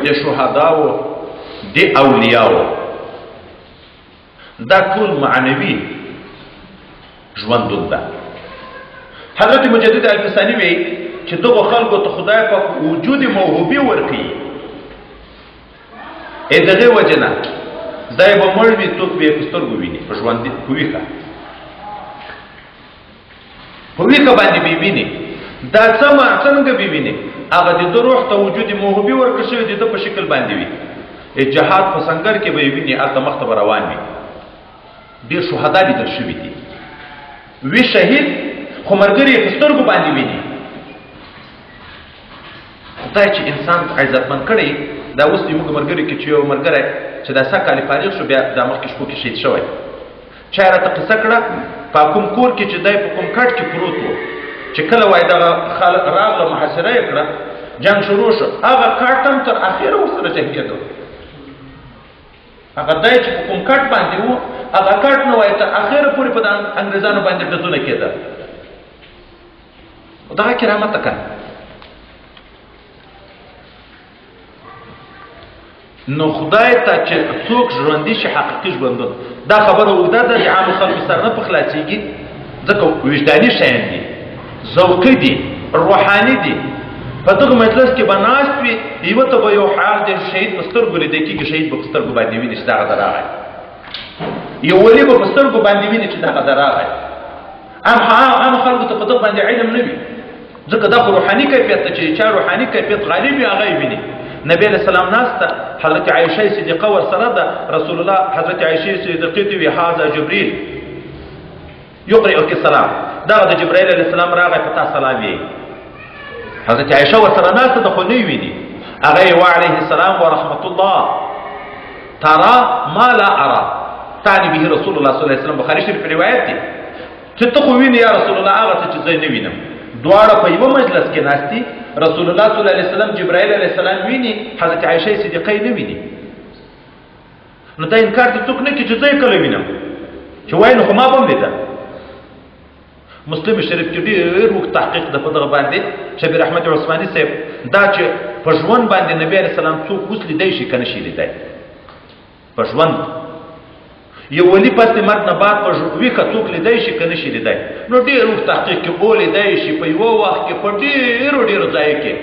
د شهداو د اولیاو دا ټول معنوي ژوندون ده حضرت مجدد الفسانی وی چې دغه خلکو ته خدای په وجود موهوبي ورکړي دغه وجنه دای به مړ وي څوک به په سترګو ویني په ژوند په ویښه باندې به ویني دا څنګه به ویني هغه د روح ته وجود موهوبي ورکړل شوی دی په شکل باندې وي جهاد په سنگر کې به ویني هلته مخته به روان وي ډېر شهدا لیدل شوي دي وی شهید خو ملګري یې په سترګو باندې ویني خدای چې انسان عزتمن کړی دا اوس زموږ ملګري کې چې یو ملګری چې دا سږ کال فارغ شو بیا دا مخکې شپو کې شهید شوی چا یې راته قصه کړه په کوم کور کې چې دی په کوم کټ کې پروت و چې کله وایي دغه خلک راغله محاصره یې کړه جنګ شروع شو هغه کټ هم تر اخره ورسره جنګېده هغه دی چې په کوم کټ باندې و هغه کټ نه وایي تر اخره پورې په انګریزانو باندې ډزونه کېده دغه کرامت که نو خدای ته چې څوک ژوندي شي حقیقي ژوندون دا خبره اوږده ده د عامو خلکو سره نه په خلاصېږي ځکه وجداني شیان دي ذوقي دي روحاني دي په دغه مجلس کې به ناست وي یوه ته به یو حال د شهید په سترګو لیدی کېږي شهید به په سترګو باندې ویني چې دغه ده راغی یو ولي به په سترګو باندې ویني چې دغه ده راغی عامو خلکو ته په دغه باندې علم نه وي ځکه دا خو روحاني کیفیت ته چې چا روحاني کیفیت غالب وي هغه یې ویني نبی علیہ السلام ناسته حضرت عائشہ صدیقه ورسره ده رسول الله حضرت عائشہ صدیقه ته وی هذا جبريل يقرئك السلام دا د جبرائیل علیہ السلام راغی په تا سلام یې حضرت عائشہ ورسره ناسته ده خو نه ویني هغه و علیه السلام ورحمت الله ترى ما لا ارى تعني به رسول الله صلی الله علیه وسلم بخاری شریف روایت دی چې ته خو ویني یا رسول الله هغه څه چې زه نه وینم دواړه په یوه مجلس کې ناستي رسول الله صلی الله علیه وسلم جبرائیل علیه السلام ویني حضرت عائشہ صدیقه نه ویني نو دا انکار دې څوک نه کوي چې زه یې کله وینم چې وایي نو خو ما به هم لیده مسلم شریف کې ډېر اوږد تحقیق ده په دغه باندې شبیر احمد عثماني صاحب دا چې په ژوند باندې نبی علیه السلام څوک اوس لیدی شي که نه شي لیدی په ژوند یو ولی پس د مرګ نه بعد په ویښه څوک لیدی شي که نه شي لیدی نو ډېر اوږد تحقیق کې او لیدی شي په یوه وخت کې په ډېرو ځایو کې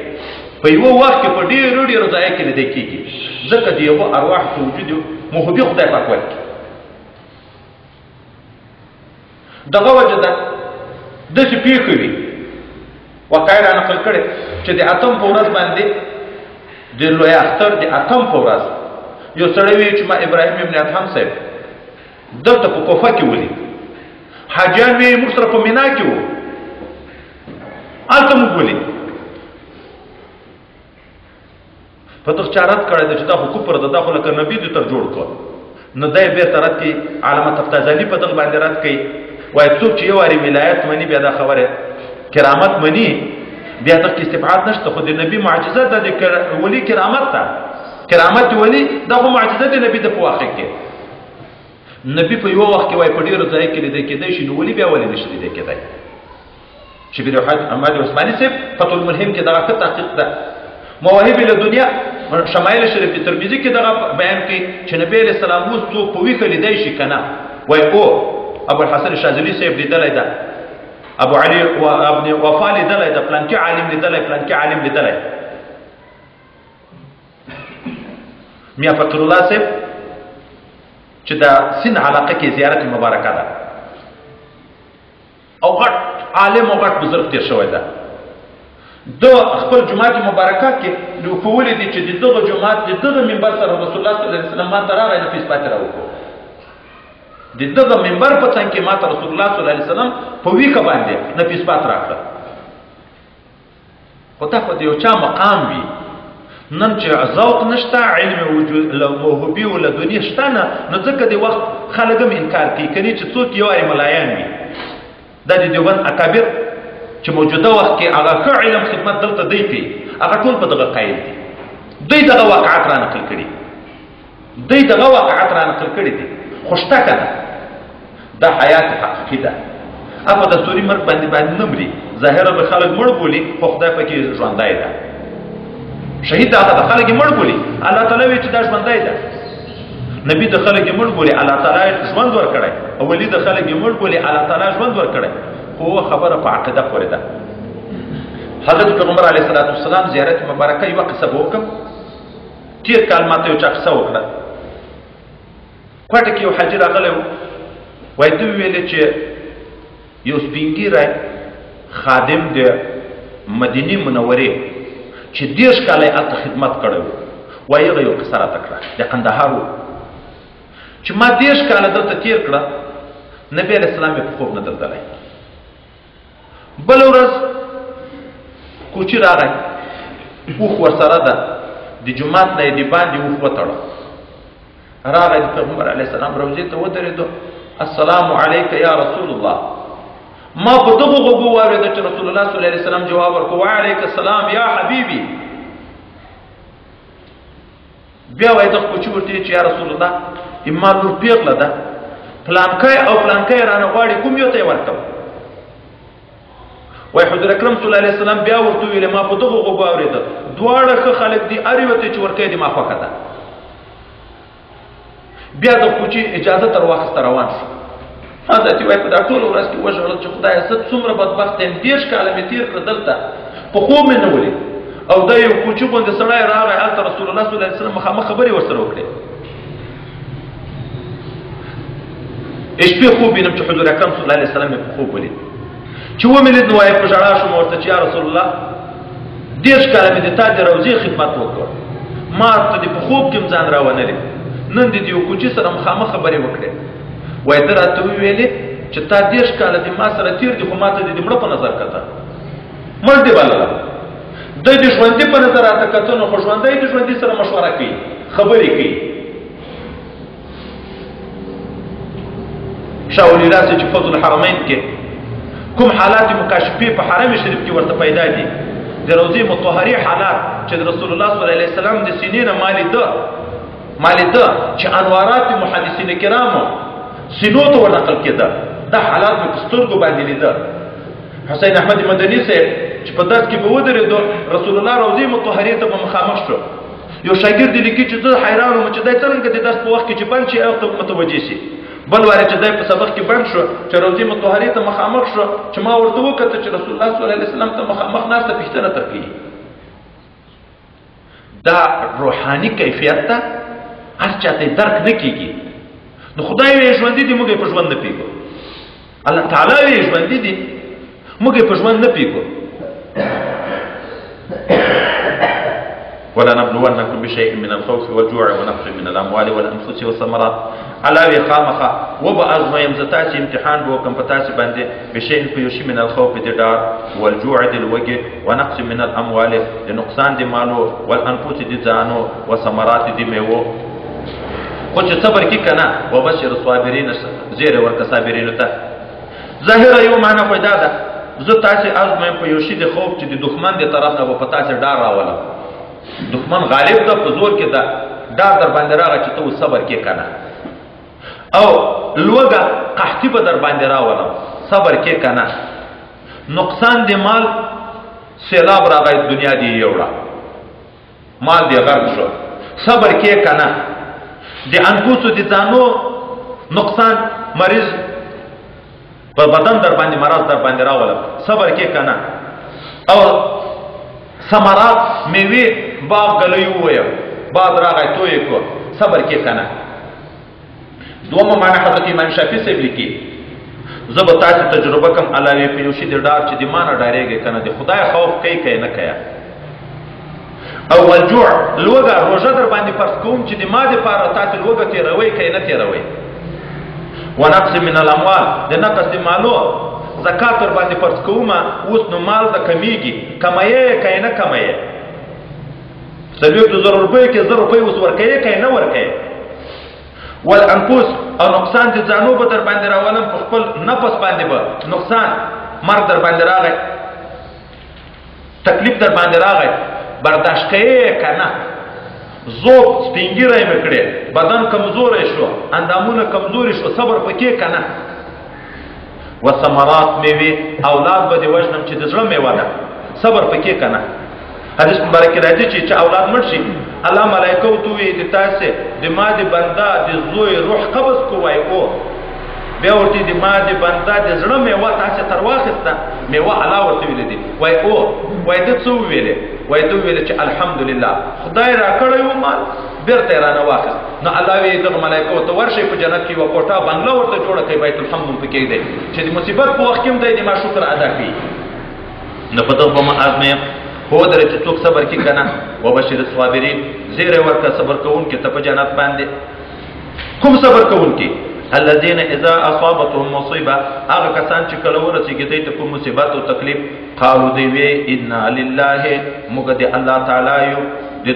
په یوه وخت کې په ډېرو ځایو کې لیدی کېږي ځکه د یوه ارواح په وجود محبي خدای پاک ورکړي دغه وجه ده داسې پېښې وي واقعه را نقل کړې چې د اتم په ورځ باندې د لوی اختر د اتم په ورځ یو سړی وی چې ما ابراهیم ابن ادهم صاحب دلته په کوفه کې ولید حاجیان مې موږ سره په مینا کې وو هلته موږ ولید په دغه چا رد کړی دی چې دا خو کفر ده دا خو لکه نبي دې تر جوړ کړ نو دی بېرته رد کوي علامه تفتازاني په دغه باندې رد کوي وایي څوک چې یو وارې ولایت مني بیا دا خبره کرامت مني بیا دغه استبعاد نشته خو د نبي معجزه ده د ولي کرامت ده کرامت ولي دا خو معجزه د نبي د په واقع کې نبي په یو وخت کې وایي په ډېرو ځایو کې لیدی کېدی شي نو ولي بیا ولې نشي لیدی کېدی شبیر احمد عثماني صاحب فتح الملهم کې دغه ښه تحقیق ده مواهب لدنیا شمایل شریف ترمذی کې دغه بیان کوي چې نبی علیہ السلام اوس څوک په ویښه لیدی شي که نه وایي او ابو الحسن الشاذلي صاحب لیدلی ده ابو علي ابن وفا لیدلی ده پلانکي عالم لیدلی پلانکي عالم لیدلی میا فقیر الله صاحب چې د سند علاقه کې زیارت مبارکه ده او غټ عالم او غټ بزرګ تیر شوی ده د خپل جماعت مبارکات کې وکولې دي چې د دغه جماعت د دغه منبر سره رسول الله صلی الله علیه وسلم ما ته راغی نفیس پاتې راوکړو د دغه منبر په څنګ کې ما ته رسول الله صلی الله علیه وسلم په ویکه باندې نفیس پات راکړه خو تا خو د یو چا مقام وي نن چې ذوق نشته علم وجود موهوبي او لدني شته نه نو ځکه د وخت خلک هم انکار کوي کني چې څوک یو ملایان وي دا د دیوبند اکابر چې موجوده وخت کې هغه ښه علم خدمت دلته دی کوي هغه ټول په دغه قایل دي دوی دغه واقعات را نقل کړي دي خو شته که نه دا حیات حقیقي ده اما دستوري مرګ باندې نه مري ظاهره به خلک مړ بولي خو خدای پکې ژوندی ده شهید هغه د خلک مړ بولي الله تعالی وایي چې دا ژوندی ده نبی د خلک مړ بولي الله تعالی ژوند ورکړی او ولی د خلک مړ بولي الله تعالی ژوند ورکړی خو خبره په عقیده پورې ده حضرت پیغمبر علیه الصلاۃ والسلام زیارت مبارکه یوه قصه به وکړم تېر کال ماته یو چا قصه وکړه کوټه کې یو حاجي راغلی و وایي دوی ویلې چې یو سپین ږیری خادم د مدینې منورې چې 10 کاله یې هلته خدمت کړی و وایي هغه یو قصه راته کړه د قندهار و چې ما 10 کاله دلته تېر کړه نبي علیه السلام یې په خوب نه درتلی بله ورځ کوچي راغی اوښ ورسره ده د جومات نه یې د باندې اوښ وتړه راغی د پیغمبر علیه السلام روضې ته ودرېدو السلام علیک یا رسول الله ما په دغو غوږو واورېده چې رسول الله صلی الله علیه وسلم جواب ورکړو وعلیک السلام یا حبیبي بیا وایي دغه کوچي ورته چې یا رسول الله اما لور پیغله ده پلانکی او پلانکی رانه غواړي کوم یو ته یې ورکړم وای حضور اکرم صلی الله علیه وسلم بیا ورته ویل ما په دغه غوږو واورېده دواړه ښه خلک دي هر یو ته چې ورکوي دي ما خوښه ده بیا د کوچي اجازه تر واخیسته روان شو حضرت وایي په دا ټوله ورځ کې وژړل چې خدایه زه څومره بدبخت یم 10 کاله مې تېر کړه دلته په خوب مې نه ولید او دا یو کوچي غوندې سړی راغی هلته رسول الله صلی الله علیه وسلم مخامخ خبرې ورسره وکړې شپې خوب وینم چې حضور اکرم صلی الله علیه وسلم مې په خوب ولید چې ومې لید نو وایي په ژړا شوم ورته چې یا رسول الله 10 کاله مې د تا د روضې خدمت وکړ ما ته دې په خوب کې هم ځان راونه لید نن دې د یو کوچي سره مخامخ خبرې وکړې وایي ده راته وویلې چې تا 10 کاله دې ما سره تېر دي خو ما ته دې د مړه په نظر کته مړ دې بلله دی د ژوندي په نظر راته کته نو خو ژوندی د ژوندي سره مشوره کوي خبرې کوي شاه ولی راسي چې فضل الحرمین کې کوم حالات مکاشفې په حرم شریف کې ورته پیدا دي د روضې مطهرې حالات چې د رسول الله صلی الله علیه وسلم د سینې نه مالیده چې انوارات محدثین کرامو سینو ته ورنقل کېده دا حالات مې په سترګو باندې لیده حسین احمد مدني صاحب چې په درس کې به ودرېدو رسول الله روضې مطهرې ته به مخامخ شو یو شاګرد یې لیکي چې زه حیران وم چې دی څرنګه د درس په وخت کې چې بند شي هغه ته متوجه شي بل وارې چې دی په سبق کې بند شو چې روضې مطهرې ته مخامخ شو چې ما ورته وکتل چې رسول الله صلی الله علیه وسلم ته مخامخ ناسته پوښتنه ترې کوي دا روحاني کیفیت ته هر چاته درک نه کېږي نو خدای وی ژوندي دي موږ یې په ژوند نه پوهېږو الله تعالی وی ژوندي دي موږ یې په ژوند نه پوهېږو ولنبلونکم بشیء من الخوف والجوع ونقص من الاموال والانفس والثمرات الله وی خامخه وبازمیم زه تاسې امتحان به وکړم په تاسې باندې بشیء په یو شي من الخوف د ډار والجوع د لوږې ونقص من الاموال د نقصان د مالو والانفس د ځانو وثمرات د میوو خو چې صبر کې که نه وبشر الصابرین زیری ورکه صابرینو ته ظاهره یو معنی خو دا ده زه تاسې ازمیم په یو شي د خوف چې د دښمن د طرف نه به په تاسې ډار راولم دښمن غالب ده په زور کې ده ډار در باندې راغی چې ته اوس صبر کې که نه او لوږه قحطي به در باندې راولم صبر کې که نه نقصان د مال سیلاب راغی دنیا دې یوړه مال دې غرق شو صبر کې که نه د انفسو د ځانو نقصان مریض په بدن در باندې مرض در باندې راولم صبر کې که نه او ثمرات میوې باغ ګلی وویم باد راغی توی کو صبر کې که نه دومه معنی حضرت امام شافعي صاحب لیکي زه به تاسې تجربه کوم الله وی په یو شي د ډار چې د ما نه ډارېږئ که نه د خدای خوف کوي که نه کوي او والجوع لوږه روژه در باندې فرض کوم چې د ما دپاره تاسې لوږه تېروئ که نه تېروئ ونقص من الاموال د نقص د مالو زکات در باندې فرض کومه اوس نو مال د کمیږي کمایې که نه کمایې 400,000 روپیو کې 1,000 روپۍ اوس ورکوې که نه ورکوې والانفس او نقصان د ځانو به در باندې راولم په خپل نفس باندې به نقصان مرګ در باندې راغی تکلیف در باندې راغی برداشت کوې که نه ذوق سپینګیری مې کړې بدن کمزوری شو اندامونه کمزوري شو صبر پکې که نه وثمرات میوې اولاد به دې وژنم چې د زړه میوه ده صبر پکې که نه حدیث مبارک راځي چې اولاد مړ شي الله ملائکو ته وایي د تاسې د ما د بنده د زوی روح قبض کو وایي او بیا ورته د ما د بنده د زړه میوه تاسې تر واخېسته میوه الله ورته ویلی دي وایي او وایي ده څه وویلې وایي ده وویلې چې الحمدلله خدای راکړی و مال بیرته یې رانه واخېست نو الله وایي دغه ملائکو ته ورشئ په جنت کې یوه کوټه بنګله ورته جوړه کړئ بیت الحمد هم پکې دی چې د مصیبت په وخت کې هم دی د ما شکر ادا کوي نو په دغه به ما ازمیم هو دره چې څوک صبر کی کنه وبشر الصابرین زیره ورکه صبر کوونکي ته په جنت باندې کوم صبر کوونکي الذين اذا اصابتهم مصيبه هغه کسان چې کله ورسیږي دوی ته کوم مصیبت او تکلیف قالوا دی وی انا لله موږ د الله تعالی یو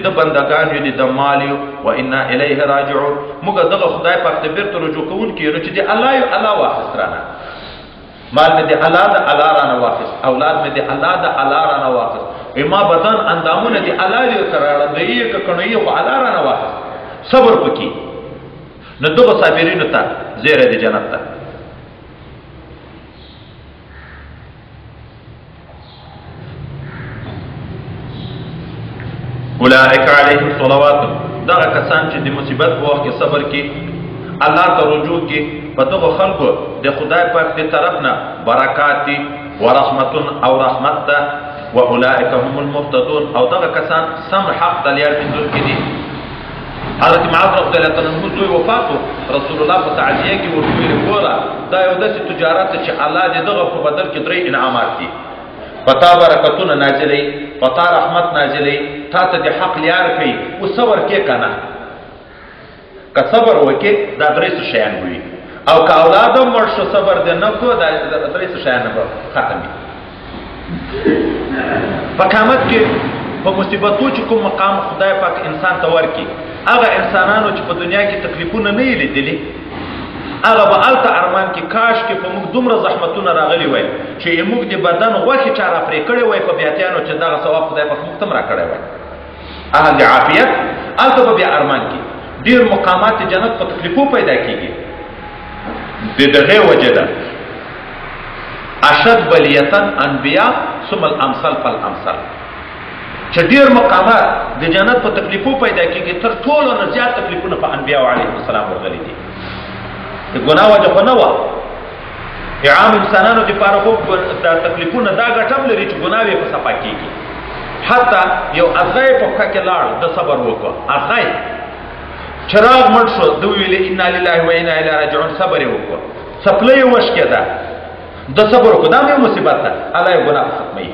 د بندگان یو د مال یو و انا الیه راجعون موږ دغه خدای پاک ته بیرته رجوع کوونکي یو چې د الله یو الله واخسترانه مال مې د الله د الله رانه واخست اولاد مې د الله د الله رانه واخست ما بدن اندامونه دی الله دې کراړه دی ک کنه یو الله رانه واخست صبر پکې نو دغه صابرینو ته زیره د جنت ته اولئک علیهم صلوات دغه کسان چې د مصیبت په وخت کې صبر کوي الله ته رجوع کوي په دغه خلکو د خدای پاک د طرف نه برکات دي ورحمت او رحمت ده واولئک هم المهتدون او دغه کسان سم حق د لار پیندونکي دي حضرت معاذ رضی الله تعالی عنہ دوی وفاتو رسول الله په تعزیه کې ورته ویل ګوره دا یو داسې تجارت چې الله دې دغه په بدل کې 3 انعامات دي پتا برکتونه نازلې پتا رحمت نازلې تا ته د حق لار کوي او صبر کې کنه که صبر وکې دا 3 شیان وي او که اولاد مړ شو صبر دې نه کو دا 3 شیان به ختمي په قیامت کې په مصیبتو چې کوم مقام خدای پاک انسان ته ورکي هغه انسانانو چې په دنیا کې تکلیفونه نه یې لیدلي هغه به هلته ارمان کې کاش کې په موږ دومره زحمتونه راغلي وای چې موږ د بدن غوښې چا راپرې کړی وای په بیاتیانو چې دغه ثواب خدای پاک موږ ته هم راکړی وای اهل د عافیت هلته به بیا ارمان کې ډېر مقامات جنت په تکلیفو پیدا کېږي د دغې وجه ده اشد بلیتن انبیا ثم الامثل فالامثل چې ډېر مقامات د جنت په تکلیفو پیدا کېږي تر ټولو نه زیات تکلیفونه په انبیاو علیهم السلام ورغلي دي د ګناه وجه خو نه وه عام انسانانو دپاره خو دا تکلیفونه دا ګټه هم لري چې ګناه یې په صفا کېږي حتی یو اغی په پښه کې لاړ د صبر وکړه اغی چراغ مړ شو ده ویلې انا لله و انا الیه راجعون صبر یې وکړه څپله یې وشکېده د صبر وکړه دا هم یو مصیبت ده الله یې ګناه ختموي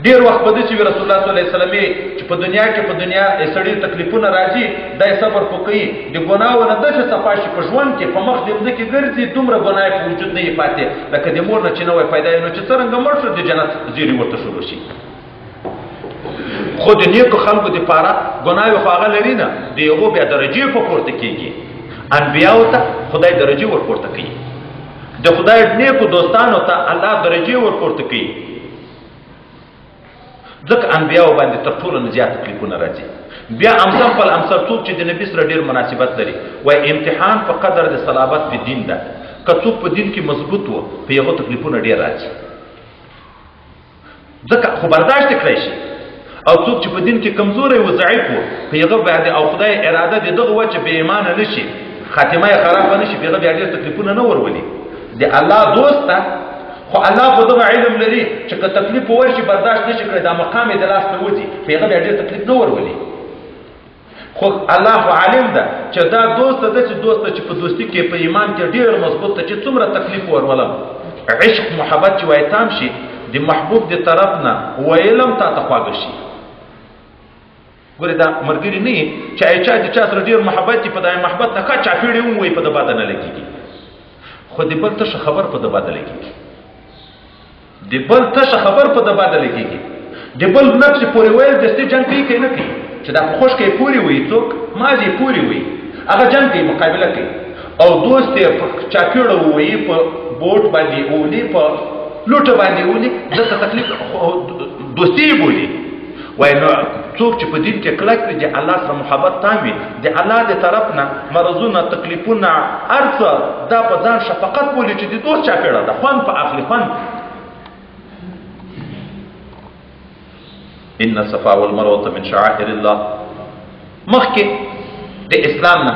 ډېر وخت په دې چې رسول الله صلی الله علیه وسلم چې په دنیا کې په دنیا سړي تکلیفونه راځي دا صبر خو کوي د ګناهو نه داسې صفا شي په ژوند کې په مخ د مځکې ګرځي دومره ګناه په وجود نه یې پاتې لکه د مور نه چې نوی پیدا یې نو چې څرنګه مړ شو د جنت زیري ورته شروع شي خو د نیکو خلکو دپاره ګناوې خو هغه لري نه د هغو بیا درجې په پورته کېږي انبیاو ته خدای درجې ورپورته کوي د خدای نیکو دوستانو ته الله درجې ورپورته کوي ځکه انبیاو باندې تر ټولو نه زیات تکلیفونه راځي بیا امثل فالامثل څوک چې د نبي سره ډېر مناسبت لري وایي امتحان په قدر د صلابت په دین ده که څوک په دین کې مضبوط و په هغو تکلیفونه ډېر راځي ځکه خو برداشت کړی شي او څوک چې په دین کې کمزوری و ضعیف و په هغه باندې او خدای اراده د دغه وجه بې ایمانه نه شي خاتمه یې خرابه نه شي په هغه بیا ډېر تکلیفونه نه ورولي د الله دوست ته خو الله په دغه علم لري چې که تکلیف ورشي برداشت نشي کړی دا مقام یې د لاس ته وځي په هغه بیا ډېر تکلیف نه ورولي خو الله خو عالم ده چې دا دوست داسې دوست ده چې په دوستي کې په ایمان کې ډېر مضبوط ده چې څومره تکلیف ورولم عشق محبت چې وای تام شي د محبوب د طرف نه ویلم تا ته خواږه شي. ګورې دا ملګري نه یي چې چا د چا سره ډېر محبت دي په دغه محبت نه کا چاپېړې ووایي په د باده نه لګېږي، خو د بل تشه خبر په د باده لګېږي، د بل تشه خبر په د باده لګېږي، د بل نفس پورې ویل دستې جنګ کوي که نه کوي چې دا په خوش کې پورې وي څوک ماز یې پورې وي هغه جنګ کوي مقابله کوي او دوست یې په چاپېړه ووایي په بوټ باندې اولي په لوټه باندې اولي دلته تکلیف دوستي یې بولي. وای نو څوک چې په دین کې کلک وي د الله سره محبت تام وي د الله د طرف نه مرضونه تکلیفونه هر څه دا په ځان شفقت بولي چې د دوست چاپېړه ده خوند په اخلي خوند. ان الصفا والمروه من شعائر الله. مخکې د اسلام نه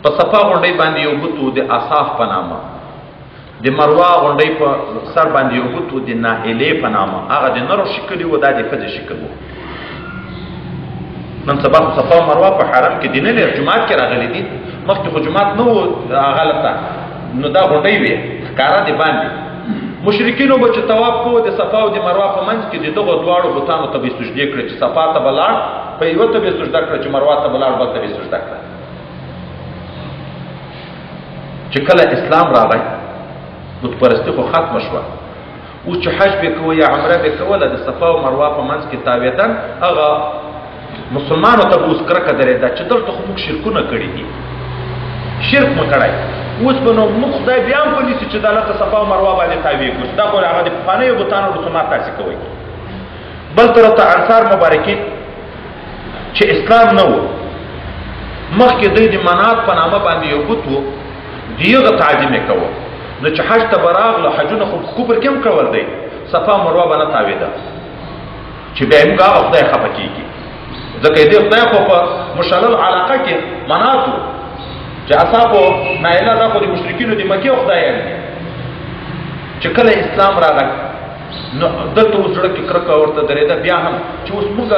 په صفا غونډۍ باندې یو بت و د اصاف په نامه، د مروه غونډۍ په سر باندې یو بت و د ناهلې په نامه، هغه د نرو شکل و دا د ښځې شکل و. نن سبا خو صفا او مروه په حرم کې دي نه لري، جومات کې راغلي دي، مخکې خو جومات نه و هغلته، نو دا غونډۍ وې ښکاره د باندې. مشرکینو به چې طواف کوو د صفا او د مروه په منځ کې د دغو دواړو بتانو ته به یې سجدې کړې چې صفا ته به لاړ په یوه ته به یې سجده کړه چې مروه ته به لاړ بل ته به یې سجده کړه. چې کله اسلام راغی بت پرستي خو ختمه شوه، اوس چې حج به کوو یا عمره به کوله د صفا او مروه په منځ کې تاوېدن هغه مسلمانو ته به اوس کرکه درېده چې دلته خو موږ شرکونه کړي دي، شرک مو کړی. اوس به نو موږ خدای بیا هم په نیسي چې دا لکه صفا او مروه باندې تاویږو چې دا خو هغه د پخوانیو بتانو رسومات تاسې کوئ. بل طرف ته انصار مبارکین چې اسلام نه و مخکې دوی د منات په نامه باندې یو بت و د هغه تعظیم یې کوه، نو چې حج ته به راغله حجونه خو کفر کې هم کول دی، صفا او مروه به نه تاوېده چې بیا یې موږ هغه خدای خفه کېږي ځکه دې خدای خو په مشلل علاقه کې منات و چې اصحابو نایله دا خو د مشرکینو د مکې خدایان دي. چې کله اسلام راغی نو دلته اوس زړه کې کرکه ورته درېده بیا هم چې اوس موږ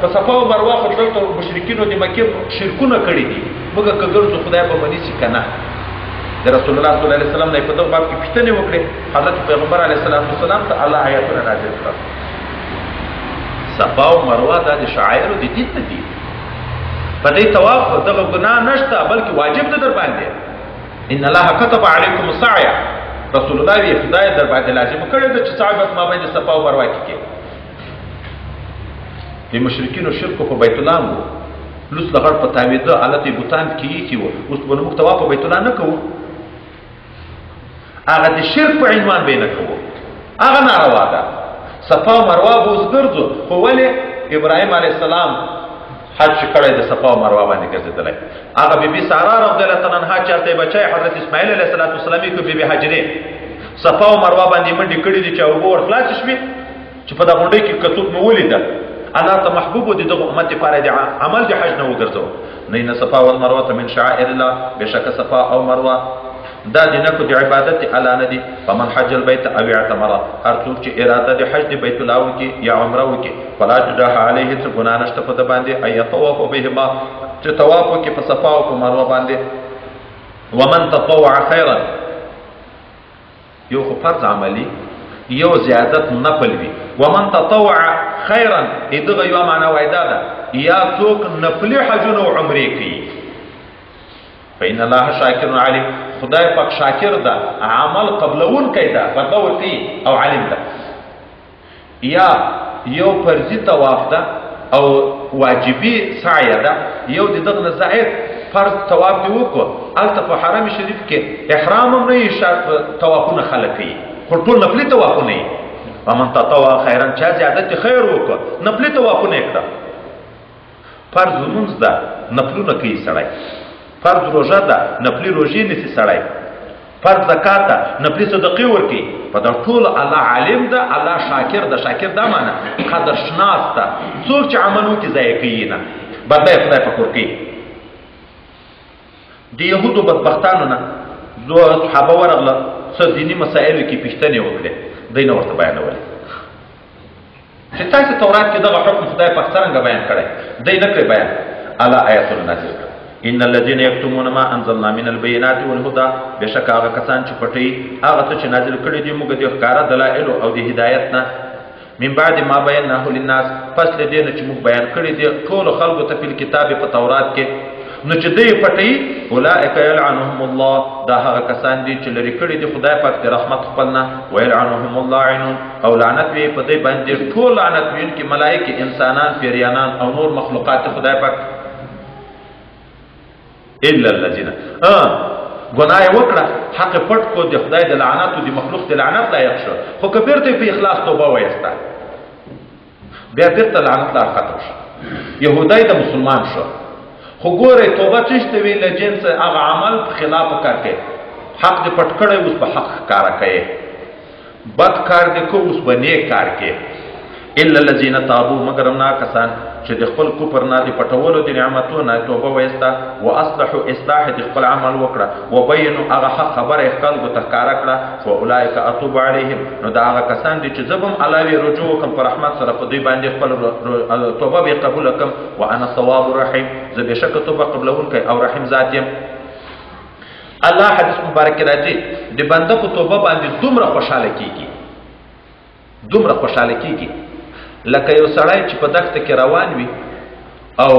په صفا او مروه خو دلته مشرکینو د مکې شرکونه کړي دي، موږ که ګرځو خدای به منیسي که نه. د رسول الله صلی الله علیه وسلم نه په دغه باب کې پوښتنې وکړې، حضرت پیغمبر علیه السلام ته الله آیاتونه نازل کړل. صفا او مروه دا د شعایرو د دین نه دي، په دې طواف دغه ګناه نشته بلکې واجب ده در باندې. ان الله كتب عليكم السعي، رسول الله وی خدای در باندې لازم کړی ده چې سعی بس ما باندې صفا او مروه کې د مشرکینو شرک په بیت الله وو، لوس لغړ په تاویده حالت بوتان کې و. اوس به موږ طواف په بیت الله نه کوو، هغه د شرک په عنوان به نه کوو، هغه ناروا ده. صفا او مروه به اوس ګرځو، خو ولې ابراهیم علیه السلام حج کړی د صفا او مروه باندې ګرځېدلی، هغه بیبي ساره رضی الله تعالی عنها چېرته یې بچی حضرت اسماعیل علیه السلام یې کړو بیبي هاجرې صفا او مروه باندې منډې کړي دي چې اوبه ور خلاصې شوې چې په دغه غونډۍ کې که څوک مې ولیده الله ته محبوب و د دغه امت دپاره د عمل د حج نه وګرځوه. نه ان صفا والمروه من شعائر الله، بېشکه صفا او مروه دا د نکو د عبادت اعلی نه دي. فمن حج البیت او اعتمر، هر څوک چې اراده د حج د بیت الله وکړي یا عمره وکړي فلا جناح علیه، څه ګناه نشته په ده باندې ان یطوف بهما، چې طواف وکړي په صفا او په مروه باندې. ومن تطوع خیرا، یو خو فرض عملی یو زیادت نفل وي. ومن تطوع خیرا دغه یوه معنا وایدا ده یا څوک نفلي حجونه او عمرې کوي فإن الله شاکر علیم، خدای پاک شاکر ده، عمل قبلونکی ده، بدله ورکوي او علم ده. یا یو فرضي طواف ده او واجبي سعی ده، یو د دغه نه زائد فرض طواف دې وکړو، هلته په حرم شریف کې احرام هم نه یي طوافونه خلک کوي، خو ټول نفلي طوافونه یي. ومن تطوع خیرا، چا زیادت خیر وکړه نفلي طوافونه یې کړه. فرض لمونځ ده نفلونه کوي سړی، فرض روژه ده نفلي روژې نیسي سړی، فرض زکات ده نفلي صدقې ورکوي. په دا ټول الله عالم ده، الله شاکر ده. شاکر دا معنی قدر شناس ده، څوک چې عمل وکړي ضایع کوي نه، بدله یې خدای پاک ورکوي. د یهودو بدبختانو نه دوه صحابه ورغله، څه دیني مسایلو کې پوښتنې وکړې، دوی نه ورته بیانولې چې تاسې تورات کې دغه حکم خدای پاک څرنګه بیان کړی، دوی نه کړی بیان. الله آیاتونه نازل کړه ان الذين يكتمون ما انزلنا من البينات والهدى بشک هغه کسان چې پټي هغه څه چې نازل کړي دي موږ د ښکارا دلایل او د هدایت نه من بعد ما بیناه للناس پس له دې نه چې موږ بیان کړي دي ټول خلکو ته په کتاب په تورات کې نو چې دوی پټي اولئک یلعنهم الله دا هغه کسان دي چې لري کړي دي خدای پاک د رحمت خپلنا ویلعنهم اللاعنون او لعنت وي په دې باندې ټول لعنت ویونکي ملائکه انسانان پیریانان او نور مخلوقات خدای پاک الا الذين گناه وکړه حق پټ کو د خدای د لعنت او د مخلوق د لعنت لایق شو خو کبیر ته په اخلاص توبه وایستا بیا بیرته لعنت لا ختم شو يهودای د مسلمان شو خو ګوره توبه چشته ویل جنس هغه عمل په خلاف کړکې حق دې پټ کړی اوس په حق کار کوي بد کار دې کو اوس باندې کار کوي الا الذين تابوا مگر نه کسان چې د خپل کفر نه د پټولو د نعمتونو توبه وایستا واصلحوا اصلاح د خپل عمل وکړه وبینوا هغه حق خبره خلکو ته ښکاره کړه فاولئک اتوب علیهم نو دا هغه کسان دي چې زبم علاوه رجوع کوم پر رحمت سره په دوی باندې خپل توبه به قبول کوم وانا التواب الرحیم زه بشک توبه قبلونکی او رحیم ذات یم الله حدیث مبارک راځي د بنده په توبه باندې دومره خوشاله کیږي لکه یو سړی چې په دښته کې روان وي او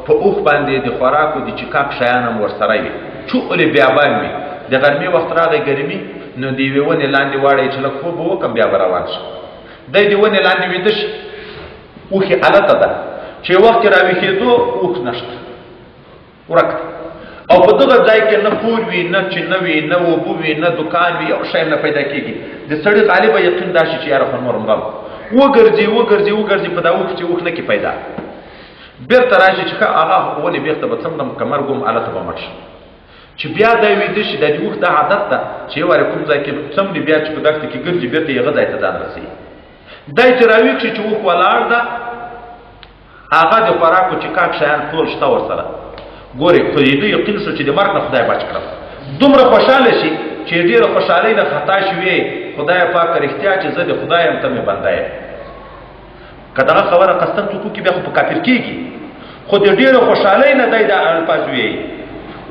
په اوښ باندې د خوراکو د چکاک شیان هم ورسره وي چولې بیابان وي د غرمې وخت راغی ګرمي نو د یوې ونې لاندې واړی چې لږ خوب وکړم بیا به روان شم دی د ونې لاندې ویده شي اوښې هلته ده چې وخت کې راویښېدو اوښ نشته ورک او په دغه ځای کې نه کور وي نه چینه وي نه اوبه وي نه دکان وي یو شی نه پیدا کېږي د سړي غالبه یقین دا شي چې یاره خو نور مرم وګرځي په دا اوښ چې اوښ نه کې پیدا بیرته راشي چې ښه هغه ونې بېرته به څمدم کمر ګوم هلته به مړ شي چې بیا دا ویده شي دا د اوښ دا عادت ده چې یو وارې کوم ځای کې څمدي بیا چې په دښته کې ګرځي بېرته یې هغه ځای ته ځان رسوي دی چې راویښ شي چې اوښ ولاړ ده هغه د خوراکو چکاک شیان ټول شته ورسره ګورې په دې یقین شو چې د مرګ نه خدای بچ کړم دومره خوشحاله شي چې ډېره خوشحالۍ نه خطا شوې خدای پاک رښتیا چې زه د خدای یم ته مې بنده یم که دغه خبره قصدن تو کې بیا خو په کافر کېږي خو د ډېرو خوشحالۍ نه دی دا الفاظ ویي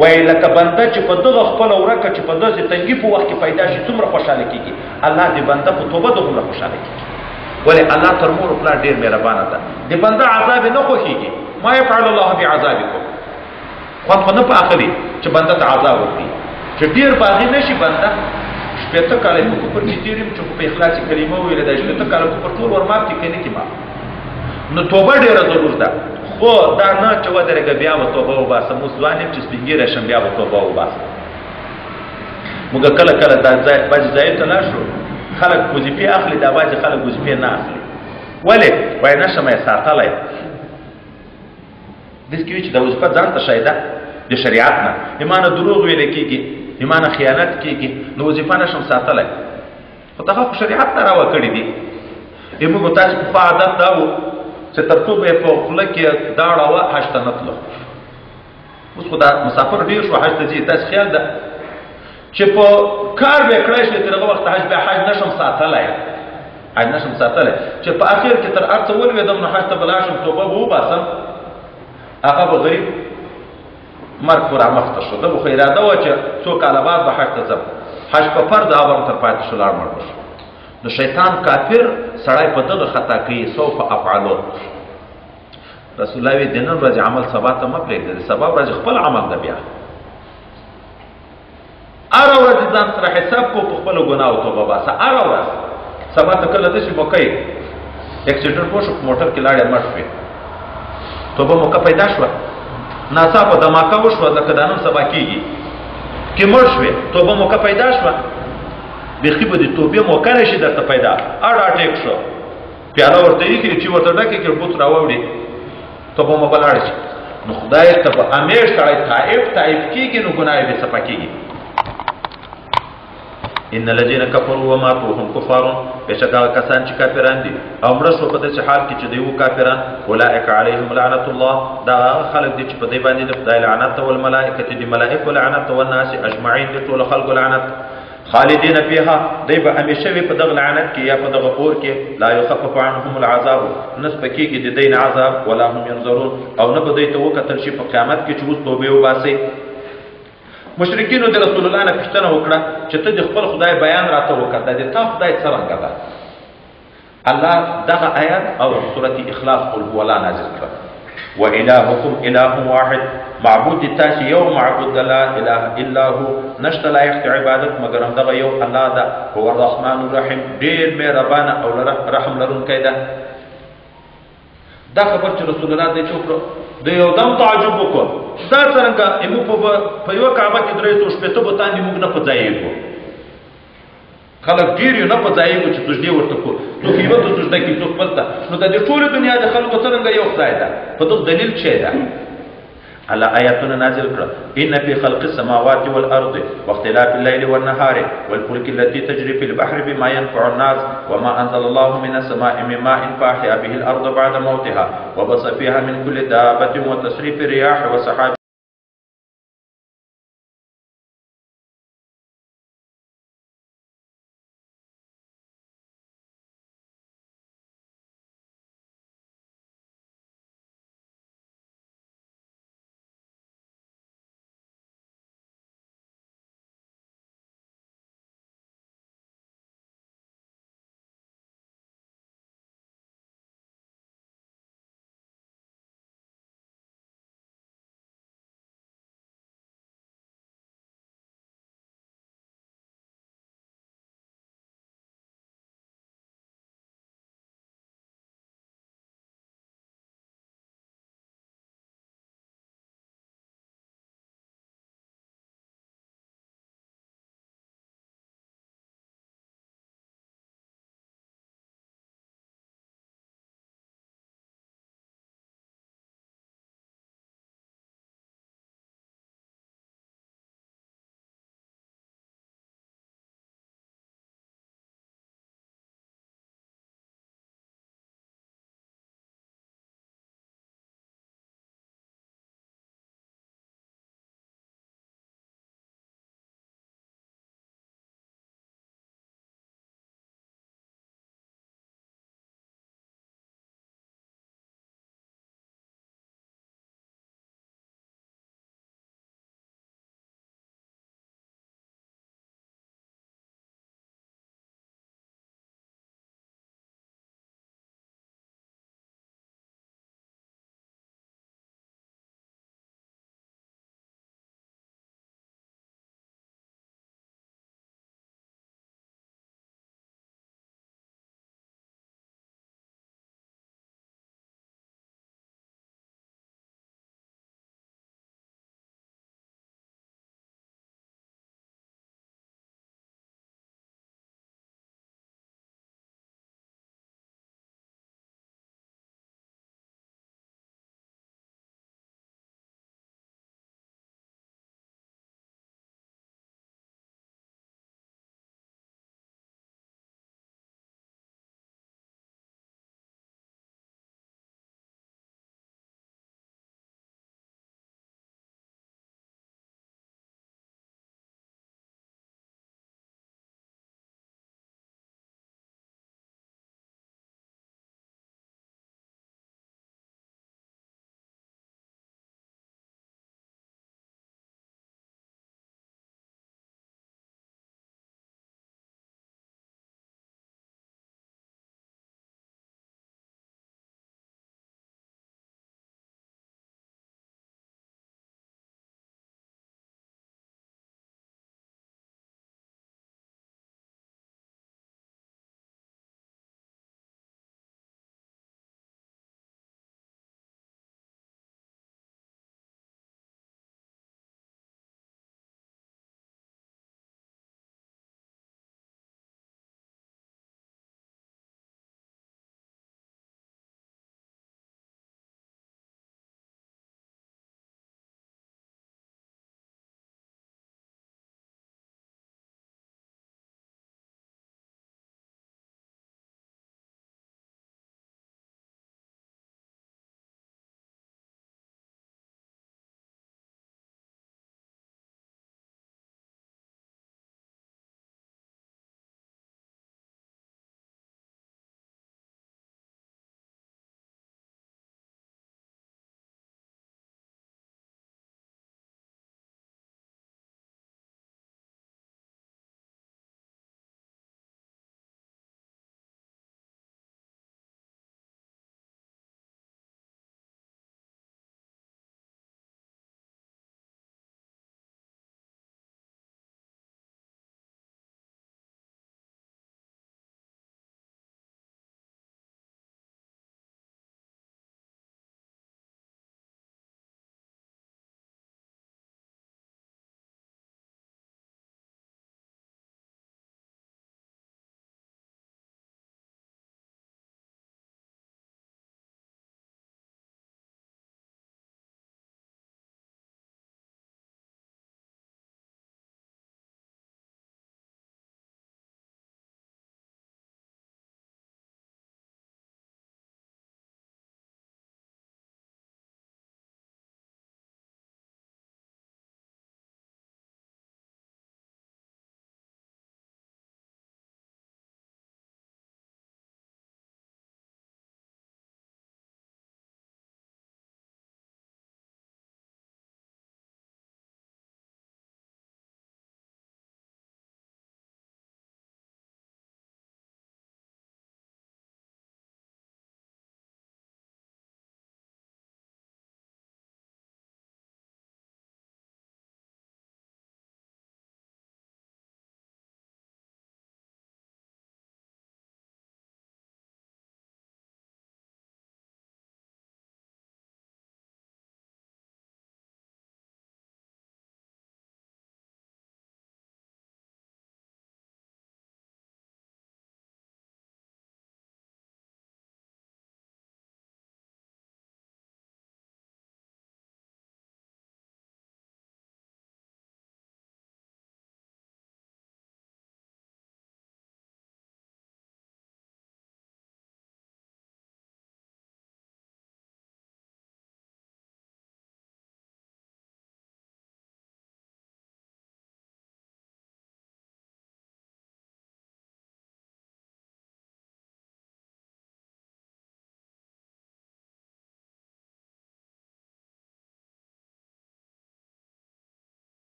وایي لکه بنده چې په دغه خپله ورکه چې په داسې تنګي په وخت کې پیدا شي څومره خوشحاله کېږي الله د بنده په توبه دومره خوشحاله کېږي ولې الله تر مور پلار ډېر مهربانه ده د بنده عذاب نه خوښېږي ما یفعل الله بعذابکم خوند خو نه په اخلي چې بنده ته عذاب وکړي چې ډېر باغي نه شي بنده شپېته کاله په کفر کې تېر یم چې په اخلاصي کلمه وویله دا شپېته کاله کفر ټول ورمات کړي که نه کړي ما نو توبه ډېره ضرور ده خو دا نه چې ودرېږه بیا به توبه وباسم اوس ځوان یم چې سپین ږیری شم بیا به توبه وباسم موږ کله کله دا بعضې ځایو ته لاړ شو خلک وظیفې اخلي دا بعضې خلک وظیفې نه اخلي ولې وایي نه شم یې ساتلی داسې کې وي چې دا وظیفه ځان ته شی ده د شریعت نه ایمانه دروغ ویلی کېږي ایمانه خیانت کېږي نو وظیفه نه شم ساتلی خو دغه خو شریعت نه راوه کړي دي موږ تاسې پخوا عادت دا و چې تر څو به یې په خوله کې دا اړوه حج ته نه تلو اوس خو دا مسافر ډېر شو حج ته ځي تاسې خیال ده چې په کار به یې کړی شي تر هغه وخته حج بیا حج نه شم ساتلی چې په اخر کې تر هر څه ولوېدم نو حج ته به لاړ شم توبه به وباسم هغه به غریب مرګ په رامخته شو ده به خو اراده وه چې څو کاله بعد به حج ته ځم حج په فرض هغه به تر پاتې شو لاړ مړ به شو نو شیطان کافر سړی په دغه خطا کوي سوف افعلو رسول الله وی د نن ورځې عمل سبا ته مه پرېږده د سبا ورځې خپل عمل ده بیا هره ورځ ځان سره حساب کو په خپلو ګناهو توبه باسه هره ورځ سبا ته کله داسې به کوي اکسیډنټ وشو په موټر کې لاړې مړ شوې توبه موقع پیدا شوه ناڅاپه دماکه وشوه لکه دا نن سبا کېږي کې مړ شوې توبه موقع پیدا شوه بیخي به د توبې موقع نه شي درته پیدا اړه ټیک شو پیاله ورته ایښي چې ورته ډکې کړي بوت راوړي توبه مو به لاړه شي نو خدای ته به همیش سړی تائب کېږي نو ګناه یې بې صفا کېږي ان الذين كفروا وماتوا هم كفار بشک هغه کسان چې کافران دي او مړه شو په داسې حال کې چې دوی وو کافران اولئک علیهم لعنت الله دا هغه خلک دي چې په دې باندې د خدای لعنت او الملائکه دي ملائکه لعنت او الناس اجمعین د ټول خلکو لعنت خالدین فیها دی به همیشه وي په دغه لعنت کې یا په دغه اور کې لا یخفف عنهم العذاب نس پکېږي د دین عذاب ولا هم ينظرون او نه به دوی ته وکتل شي په قیامت کې چې اوس توبې وباسئ. مشرکینو د رسول الله نه پوښتنه وکړه چې ته د خپل خدای بیان راته وکړه د تا خدای څرنګه ده. الله دغه آیات او سورة اخلاص قل هو الله نازل کړه. وإلهكم إله واحد معبود تاسي یو معبود لا اله الا هو نشته لایق عبادت مگر هم دغه یو الله ده. هو الرحمن الرحیم ډیر مهربان او رحم لرونکی ده. دا خبر چې رسول الله دې چوکړو د یو دم تعجب وکړ دا څنګه ایمو په یو کعبه کې درې تو شپته بوتان دي موږ نه پځایږو خلک ډیر یو نه پځایږو چې سجدي ورته کو نو کیوه ته سجده کې څوک پلته نو د دې ټول دنیا د خلکو څنګه یو خدای ده په دغه دلیل څه ده. الله آیاتنا نازل کړه ان فی خلق السماوات والارض واختلاف الليل والنهار والفلك التي تجري في البحر بما ينفع الناس وما انزل الله من السماء من ماء فاحيا به الارض بعد موتها وبث فيها من كل دابة وتصريف الرياح وسحاب